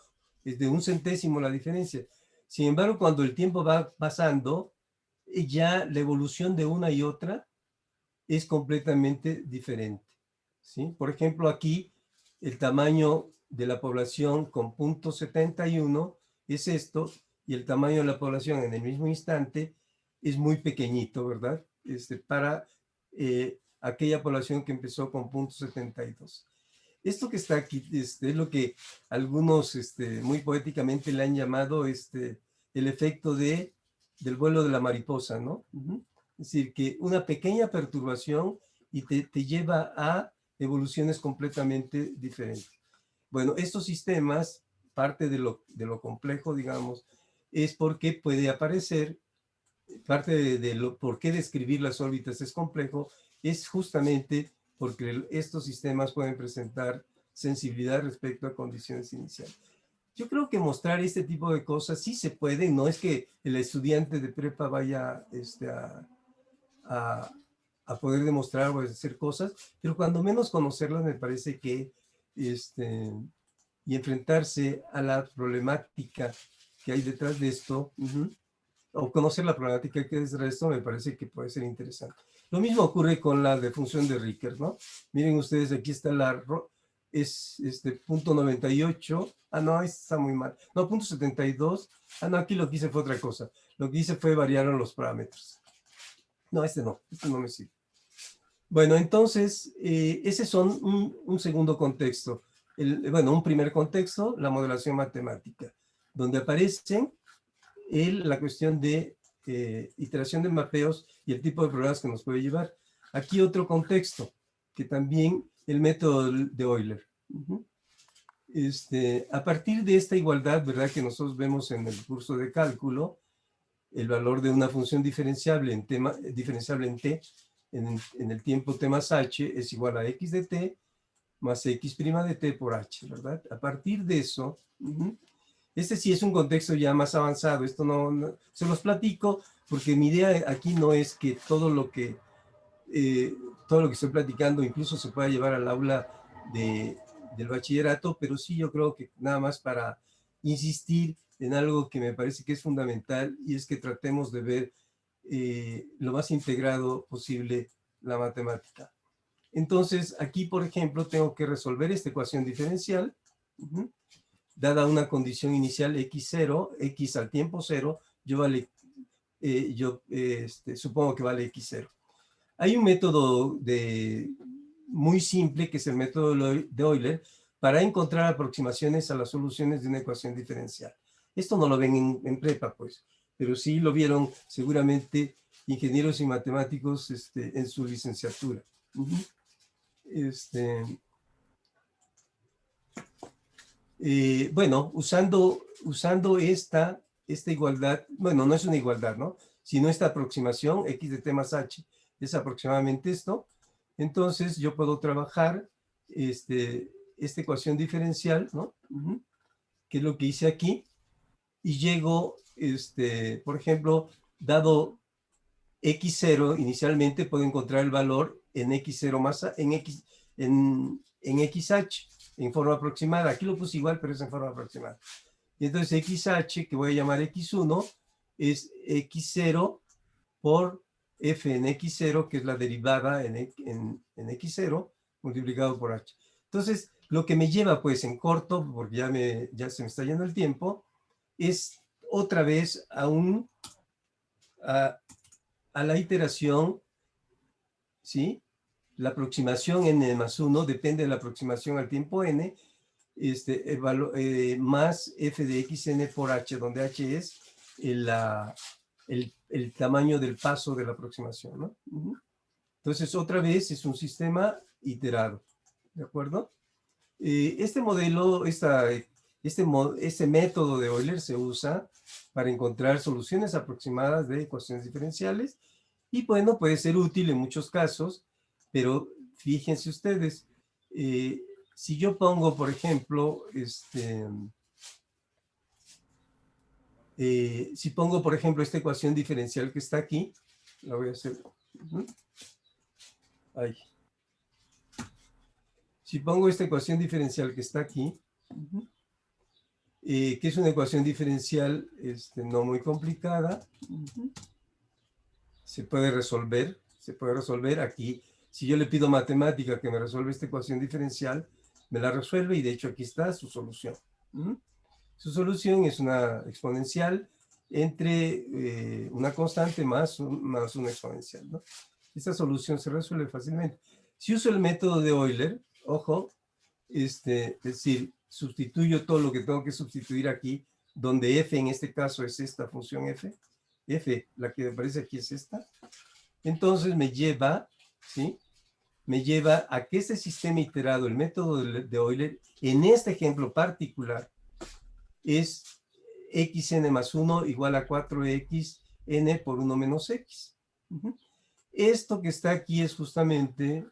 Es de 1 centésimo la diferencia. Sin embargo, cuando el tiempo va pasando, ya la evolución de una y otra es completamente diferente, ¿sí? Por ejemplo, aquí el tamaño de la población con 0.71 es esto, y el tamaño de la población en el mismo instante es muy pequeñito, ¿verdad? Para aquella población que empezó con 0.72. Esto que está aquí es lo que algunos muy poéticamente le han llamado el efecto del vuelo de la mariposa, ¿no? Es decir, que una pequeña perturbación y te lleva a evoluciones completamente diferentes. Bueno, estos sistemas, parte de lo complejo, digamos, es porque puede aparecer, parte de por qué describir las órbitas es complejo, es justamente porque estos sistemas pueden presentar sensibilidad respecto a condiciones iniciales. Yo creo que mostrar este tipo de cosas sí se puede, no es que el estudiante de prepa vaya a poder demostrar o hacer cosas, pero cuando menos conocerlas me parece que y enfrentarse a la problemática que hay detrás de esto, o conocer la problemática que hay detrás de esto, me parece que puede ser interesante. Lo mismo ocurre con la de función de Ricker, ¿no? Miren ustedes, aquí está es punto 98, no, está muy mal, no, punto 72, no, aquí lo que hice fue otra cosa, lo que hice fue variaron los parámetros. No, este no me sirve. Bueno, entonces, ese son un segundo contexto. bueno, un primer contexto, la modelación matemática, donde aparecen la cuestión de iteración de mapeos y el tipo de programas que nos puede llevar. Aquí otro contexto, que también el método de Euler. A partir de esta igualdad, ¿verdad?, que nosotros vemos en el curso de cálculo, el valor de una función diferenciable en t, en el tiempo t más h es igual a x de t más x' de t por h, ¿verdad? A partir de eso, este sí es un contexto ya más avanzado, esto no se los platico porque mi idea aquí no es que todo lo que estoy platicando incluso se pueda llevar al aula del bachillerato, pero sí yo creo que nada más para insistir en algo que me parece que es fundamental, y es que tratemos de ver lo más integrado posible la matemática. Entonces, aquí, por ejemplo, tengo que resolver esta ecuación diferencial, dada una condición inicial x0, x al tiempo 0, supongo que vale x0. Hay un método muy simple, que es el método de Euler, para encontrar aproximaciones a las soluciones de una ecuación diferencial. Esto no lo ven en prepa, pues, pero sí lo vieron seguramente ingenieros y matemáticos en su licenciatura. Bueno, usando esta igualdad, bueno, no es una igualdad, ¿no?, sino esta aproximación, x de t más h, es aproximadamente esto. Entonces yo puedo trabajar esta ecuación diferencial, ¿no?, que es lo que hice aquí, y llego, por ejemplo, dado x0 inicialmente, puedo encontrar el valor en x0 más en xh, en forma aproximada. Aquí lo puse igual, pero es en forma aproximada. Y entonces xh, que voy a llamar x1, es x0 por f en x0, que es la derivada en x0, multiplicado por h. Entonces, lo que me lleva, pues, en corto, porque ya se me está yendo el tiempo, es otra vez a la iteración, ¿sí? La aproximación n más 1 depende de la aproximación al tiempo n, más f de xn por h, donde h es el tamaño del paso de la aproximación, ¿no? Entonces, otra vez es un sistema iterado, ¿de acuerdo? Este modelo, este método de Euler se usa para encontrar soluciones aproximadas de ecuaciones diferenciales, y bueno, puede ser útil en muchos casos, pero fíjense ustedes, si yo pongo, por ejemplo, si pongo, por ejemplo, esta ecuación diferencial que está aquí, la voy a hacer. Ahí. Si pongo esta ecuación diferencial que está aquí, que es una ecuación diferencial no muy complicada, se puede resolver aquí. Si yo le pido matemática que me resuelva esta ecuación diferencial, me la resuelve, y de hecho aquí está su solución. Su solución es una exponencial entre una constante más una exponencial, ¿no? Esta solución se resuelve fácilmente. Si uso el método de Euler, ojo, es decir, sustituyo todo lo que tengo que sustituir aquí, donde f en este caso es esta función f, la que aparece aquí es esta. Entonces me lleva, ¿sí?, me lleva a que este sistema iterado, el método de Euler, en este ejemplo particular, es xn más 1 igual a 4xn por 1 menos x. Esto que está aquí es justamente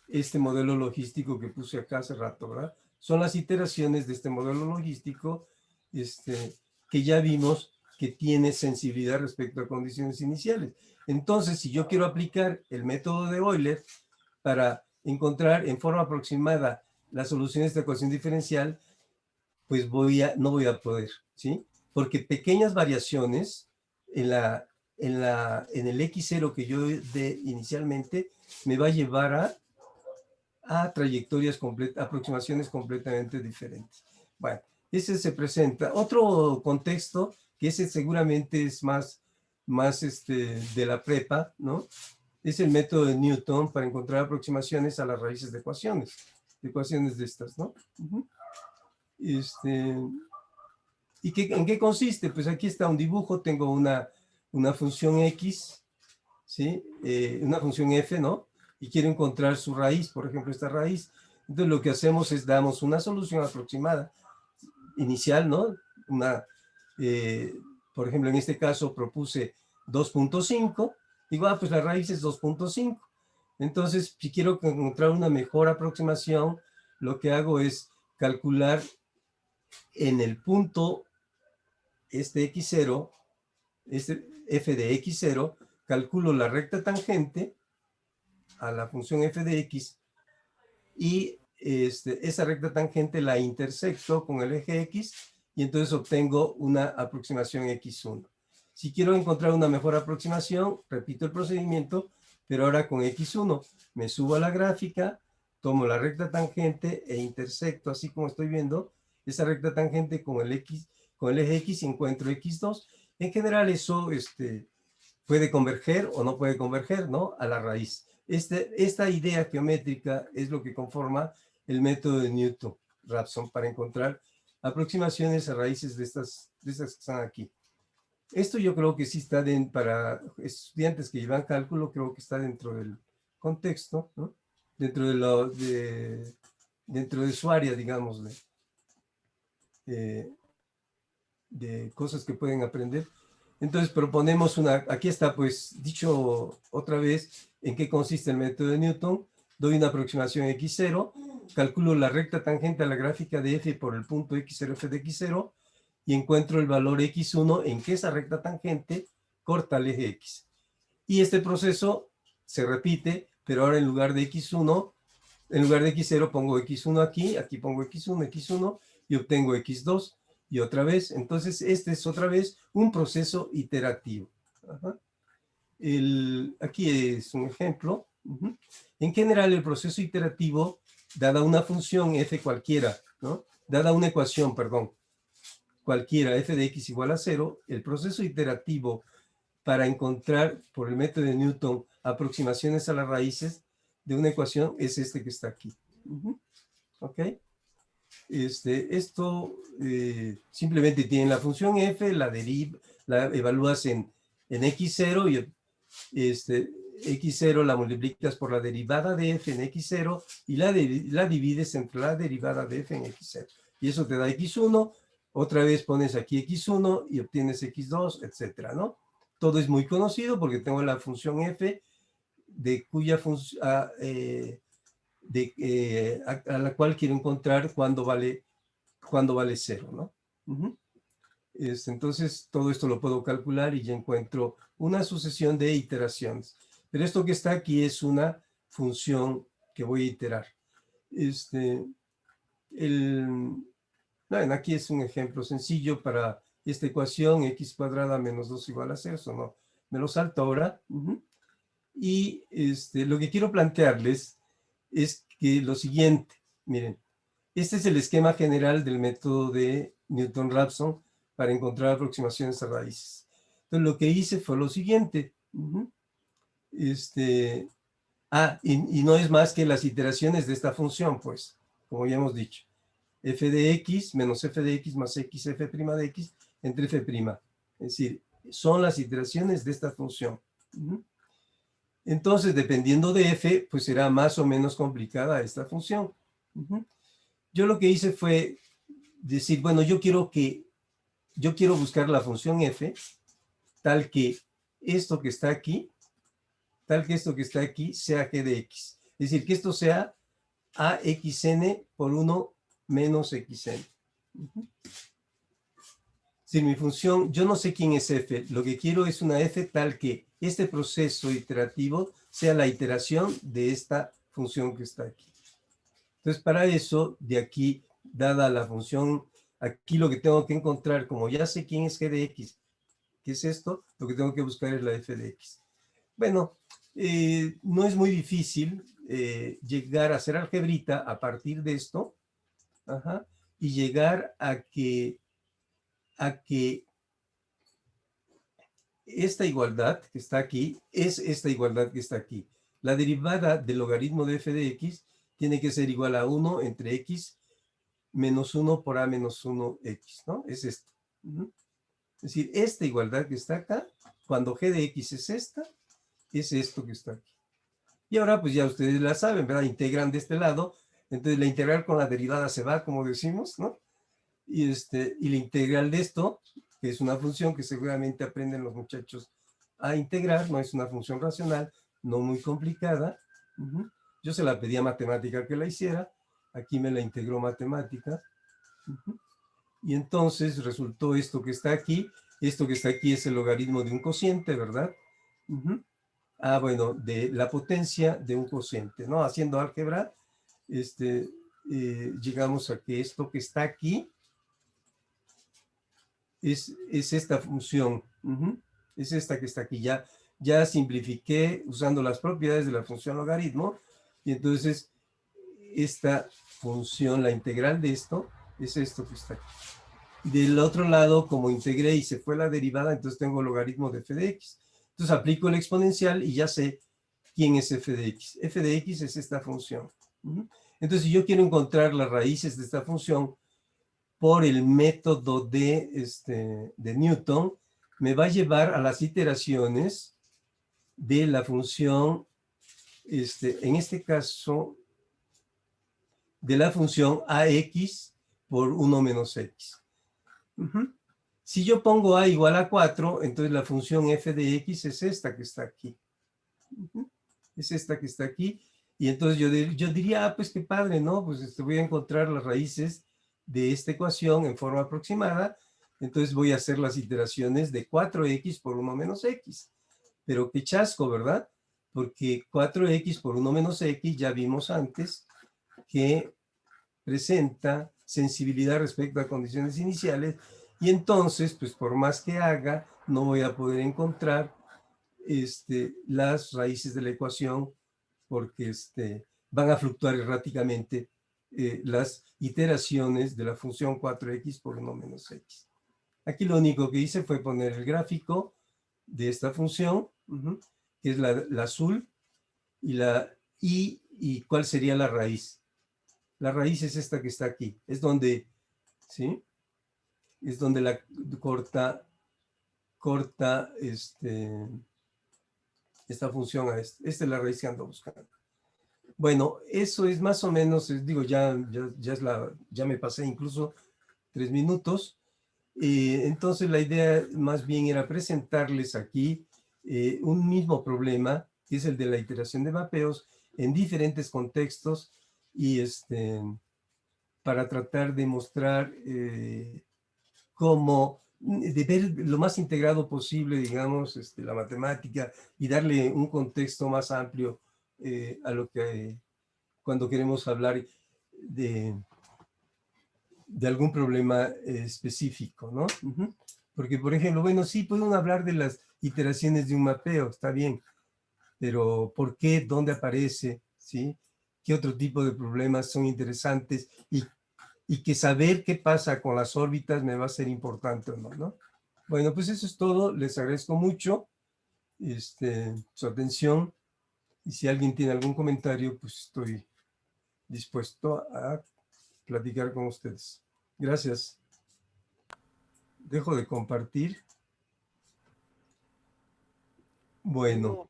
este modelo logístico que puse acá hace rato, ¿verdad? Son las iteraciones de este modelo logístico que ya vimos que tiene sensibilidad respecto a condiciones iniciales. Entonces, si yo quiero aplicar el método de Euler para encontrar en forma aproximada la solución de esta ecuación diferencial, pues no voy a poder, ¿sí? Porque pequeñas variaciones en el x0 que yo dé inicialmente me va a llevar a trayectorias aproximaciones completamente diferentes. Bueno, ese se presenta. Otro contexto, que ese seguramente es más de la prepa, ¿no?, es el método de Newton para encontrar aproximaciones a las raíces de ecuaciones de estas, ¿no? ¿Y en qué consiste? Pues aquí está un dibujo, tengo una función x, ¿sí? Una función f, ¿no? Y quiero encontrar su raíz, por ejemplo, esta raíz. Entonces lo que hacemos es damos una solución aproximada inicial, ¿no? Por ejemplo, en este caso propuse 2.5, digo, pues la raíz es 2.5. Entonces, si quiero encontrar una mejor aproximación, lo que hago es calcular en el punto x0, f de x0, calculo la recta tangente a la función f de x y esa recta tangente la intersecto con el eje x y entonces obtengo una aproximación x1. Si quiero encontrar una mejor aproximación, repito el procedimiento, pero ahora con x1. Me subo a la gráfica, tomo la recta tangente e intersecto, así como estoy viendo, esa recta tangente con el eje x y encuentro x2. En general eso puede converger o no puede converger, ¿no? A la raíz. Esta idea geométrica es lo que conforma el método de Newton-Raphson para encontrar aproximaciones a raíces de estas que están aquí. Esto yo creo que sí está para estudiantes que llevan cálculo, creo que está dentro del contexto, ¿no? Dentro de su área, digamos, de cosas que pueden aprender. Entonces proponemos aquí está pues dicho otra vez en qué consiste el método de Newton. Doy una aproximación x0, calculo la recta tangente a la gráfica de f por el punto x0, f de x0, y encuentro el valor x1 en que esa recta tangente corta el eje x. Y este proceso se repite, pero ahora en lugar de x1, en lugar de x0 pongo x1 aquí pongo x1, x1, y obtengo x2. Y otra vez, entonces este es otra vez un proceso iterativo. Ajá. Aquí es un ejemplo. En general, el proceso iterativo, dada una función f cualquiera, ¿no? Dada una ecuación, perdón, cualquiera, f de x igual a 0, el proceso iterativo para encontrar, por el método de Newton, aproximaciones a las raíces de una ecuación es este que está aquí. ¿Ok? Esto simplemente tiene la función f, la evalúas en x0 y x0 la multiplicas por la derivada de f en x0 y la divides entre la derivada de f en x0. Y eso te da x1, otra vez pones aquí x1 y obtienes x2, etcétera, ¿no? Todo es muy conocido porque tengo la función f de cuya función... a la cual quiero encontrar cuándo vale 0, ¿no? Entonces, todo esto lo puedo calcular y ya encuentro una sucesión de iteraciones. Pero esto que está aquí es una función que voy a iterar. Bueno, aquí es un ejemplo sencillo para esta ecuación, x cuadrada menos 2 igual a 0, eso no, me lo salto ahora. Y lo que quiero plantearles es que lo siguiente, miren, este es el esquema general del método de Newton-Raphson para encontrar aproximaciones a raíces. Entonces lo que hice fue lo siguiente. Y no es más que las iteraciones de esta función, pues, como ya hemos dicho. F de x menos f de x más x f' de x entre f'. Es decir, son las iteraciones de esta función. Entonces, dependiendo de f, pues será más o menos complicada esta función. Yo lo que hice fue decir, bueno, yo quiero buscar la función f tal que esto que está aquí sea g de x. Es decir, que esto sea axn por 1 menos xn. Si mi función, yo no sé quién es f, lo que quiero es una f tal que este proceso iterativo sea la iteración de esta función que está aquí. Entonces, para eso, de aquí, dada la función, aquí lo que tengo que encontrar, como ya sé quién es g de x, ¿qué es esto? Lo que tengo que buscar es la f de x. Bueno, no es muy difícil llegar a hacer algebrita a partir de esto, y llegar a que esta igualdad que está aquí es esta igualdad que está aquí. La derivada del logaritmo de f de x tiene que ser igual a 1 entre x menos 1 por a menos 1x, ¿no? Es esto. Es decir, esta igualdad que está acá, cuando g de x es esta, es esto que está aquí. Y ahora pues ya ustedes la saben, ¿verdad? Integran de este lado, entonces la integral con la derivada se va, como decimos, ¿no? Y la integral de esto, que es una función que seguramente aprenden los muchachos a integrar, no es una función racional, no muy complicada. Yo se la pedí a matemática que la hiciera, aquí me la integró matemática. Y entonces resultó esto que está aquí es el logaritmo de un cociente, ¿verdad? Bueno, de la potencia de un cociente, ¿no? Haciendo álgebra, llegamos a que esto que está aquí es esta función, es esta que está aquí. Ya simplifiqué usando las propiedades de la función logaritmo, y entonces esta función, la integral de esto, es esto que está aquí. Del otro lado, como integré y se fue la derivada, entonces tengo el logaritmo de f de x. Entonces aplico el exponencial y ya sé quién es f de x. F de x es esta función. Entonces, si yo quiero encontrar las raíces de esta función por el método de Newton, me va a llevar a las iteraciones de la función, en este caso, de la función ax por 1 menos x. Si yo pongo a igual a 4, entonces la función f de x es esta que está aquí. Es esta que está aquí. Y entonces yo diría, pues qué padre, ¿no? Pues voy a encontrar las raíces de esta ecuación en forma aproximada. Entonces voy a hacer las iteraciones de 4x por 1 menos x. Pero qué chasco, ¿verdad? Porque 4x por 1 menos x ya vimos antes que presenta sensibilidad respecto a condiciones iniciales, y entonces, pues por más que haga, no voy a poder encontrar las raíces de la ecuación, porque van a fluctuar erráticamente las iteraciones de la función 4x por 1 menos x. Aquí lo único que hice fue poner el gráfico de esta función, que es la azul, y cuál sería la raíz. La raíz es esta que está aquí. Es donde, ¿sí? Es donde la corta esta función a esta. Esta es la raíz que ando buscando. Bueno, eso es más o menos, digo, ya me pasé incluso 3 minutos. Entonces la idea más bien era presentarles aquí un mismo problema, que es el de la iteración de mapeos en diferentes contextos, y para tratar de mostrar cómo, de ver lo más integrado posible, digamos, la matemática, y darle un contexto más amplio a lo que cuando queremos hablar de algún problema específico, ¿no? Porque, por ejemplo, bueno, sí pueden hablar de las iteraciones de un mapeo, está bien, pero ¿por qué? ¿Dónde aparece? ¿Sí? ¿Qué otro tipo de problemas son interesantes? Y que saber qué pasa con las órbitas me va a ser importante, ¿no? Bueno, pues eso es todo. Les agradezco mucho su atención. Y si alguien tiene algún comentario, pues estoy dispuesto a platicar con ustedes. Gracias. Dejo de compartir. Bueno.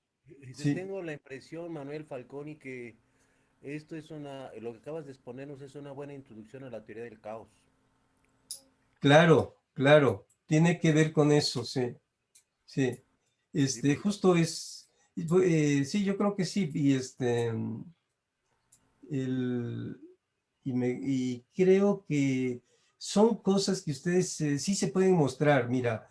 Tengo la impresión, Manuel Falconi, que esto es lo que acabas de exponernos es una buena introducción a la teoría del caos. Claro, claro. Tiene que ver con eso, sí. Sí. Justo es... sí, yo creo que sí. Y creo que son cosas que ustedes sí se pueden mostrar, mira,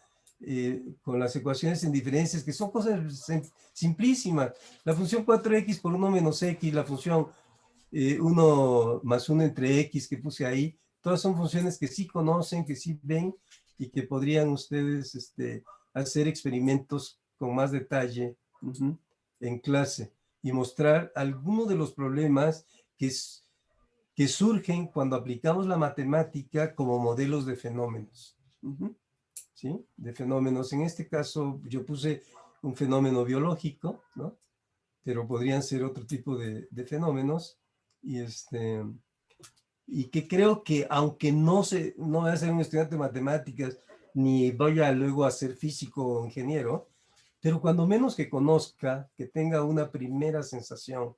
con las ecuaciones en diferencias, que son cosas simplísimas. La función 4x por 1 menos x, la función 1 más 1 entre x que puse ahí, todas son funciones que sí conocen, que sí ven, y que podrían ustedes hacer experimentos con más detalle en clase y mostrar algunos de los problemas que surgen cuando aplicamos la matemática como modelos de fenómenos. ¿sí? De fenómenos. En este caso yo puse un fenómeno biológico, ¿no? Pero podrían ser otro tipo de fenómenos. Y que creo que aunque no voy a ser un estudiante de matemáticas, ni voy a luego a ser físico o ingeniero, pero cuando menos que conozca, que tenga una primera sensación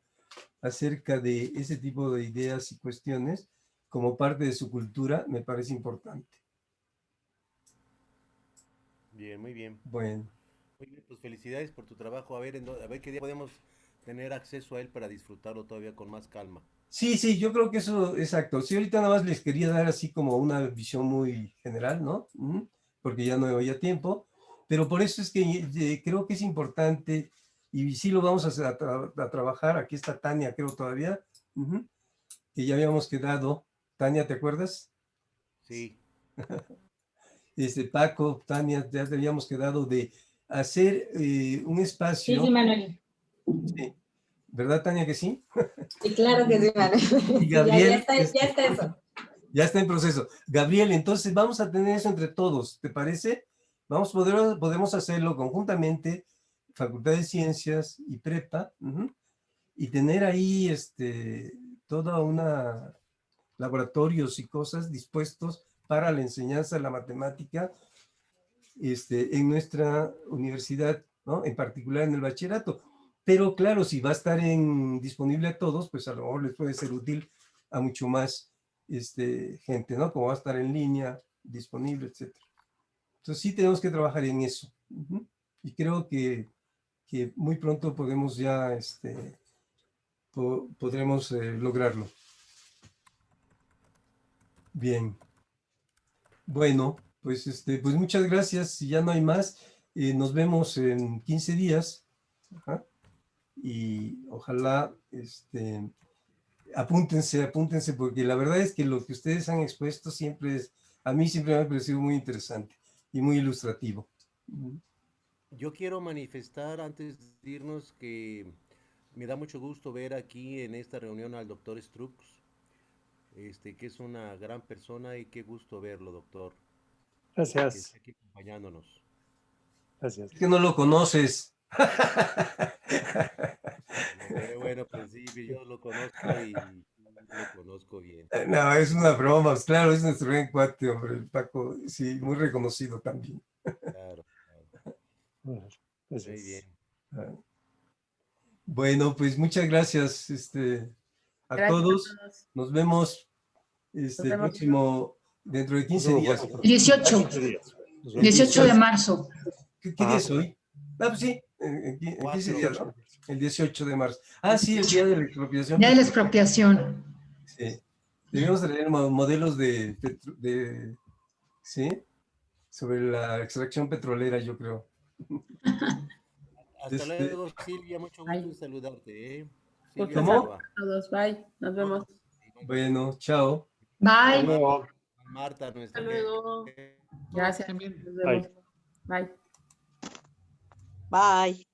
acerca de ese tipo de ideas y cuestiones, como parte de su cultura, me parece importante. Bien, muy bien. Bueno. Muy bien, pues felicidades por tu trabajo. A ver qué día podemos tener acceso a él para disfrutarlo todavía con más calma. Sí, yo creo que eso, exacto. Sí, ahorita nada más les quería dar así como una visión muy general, ¿no? Porque ya no había tiempo, pero por eso es que creo que es importante, y sí lo vamos a trabajar. Aquí está Tania, creo todavía, que ya habíamos quedado. Tania, ¿te acuerdas? Sí. Paco, Tania, ya habíamos quedado de hacer un espacio. Sí, Manuel. Sí. ¿Verdad, Tania, que sí? Sí, claro que sí, Manuel. Y Gabriel, ya está eso. Ya está en proceso. Gabriel, entonces vamos a tener eso entre todos, ¿te parece? Podemos hacerlo conjuntamente, Facultad de Ciencias y Prepa, y tener ahí toda una laboratorios y cosas dispuestos para la enseñanza de la matemática en nuestra universidad, ¿no? En particular en el bachillerato. Pero claro, si va a estar disponible a todos, pues a lo mejor les puede ser útil a mucho más gente, ¿no? Como va a estar en línea, disponible, etc. Entonces sí tenemos que trabajar en eso. Y creo que muy pronto podemos ya, podremos lograrlo. Bien. Bueno, pues, pues muchas gracias. Si ya no hay más, nos vemos en 15 días. Ajá. Y ojalá, apúntense, porque la verdad es que lo que ustedes han expuesto a mí siempre me ha parecido muy interesante y muy ilustrativo. Yo quiero manifestar antes de irnos que me da mucho gusto ver aquí en esta reunión al doctor Strux, que es una gran persona y qué gusto verlo, doctor. Que Gracias. esté aquí acompañándonos. Gracias. Es que no lo conoces. Bueno, pues sí, yo lo conozco y lo conozco bien. No, es una broma. Claro, es nuestro gran cuate, hombre, el Paco. Sí, muy reconocido también. Claro. Bueno, Muy gracias. bien. Bueno, pues muchas gracias a Gracias todos. a todos. Nos vemos Nos vemos. próximo, dentro de 15 días. 18. 18 de marzo. ¿Qué día es hoy? Pues sí, en 15 días, ¿no? El 18 de marzo. Ah, sí, el día de la expropiación. Día de la expropiación. Sí. Debemos traer modelos ¿sí? Sobre la extracción petrolera, yo creo. Hasta luego, Silvia, mucho gusto en saludarte, ¿eh? Silvia ¿Cómo? Figueroa. A todos, bye. Nos vemos. Bueno, chao. Bye. Marta, nuestra. Hasta luego. Gracias. Nos vemos. Bye. Bye.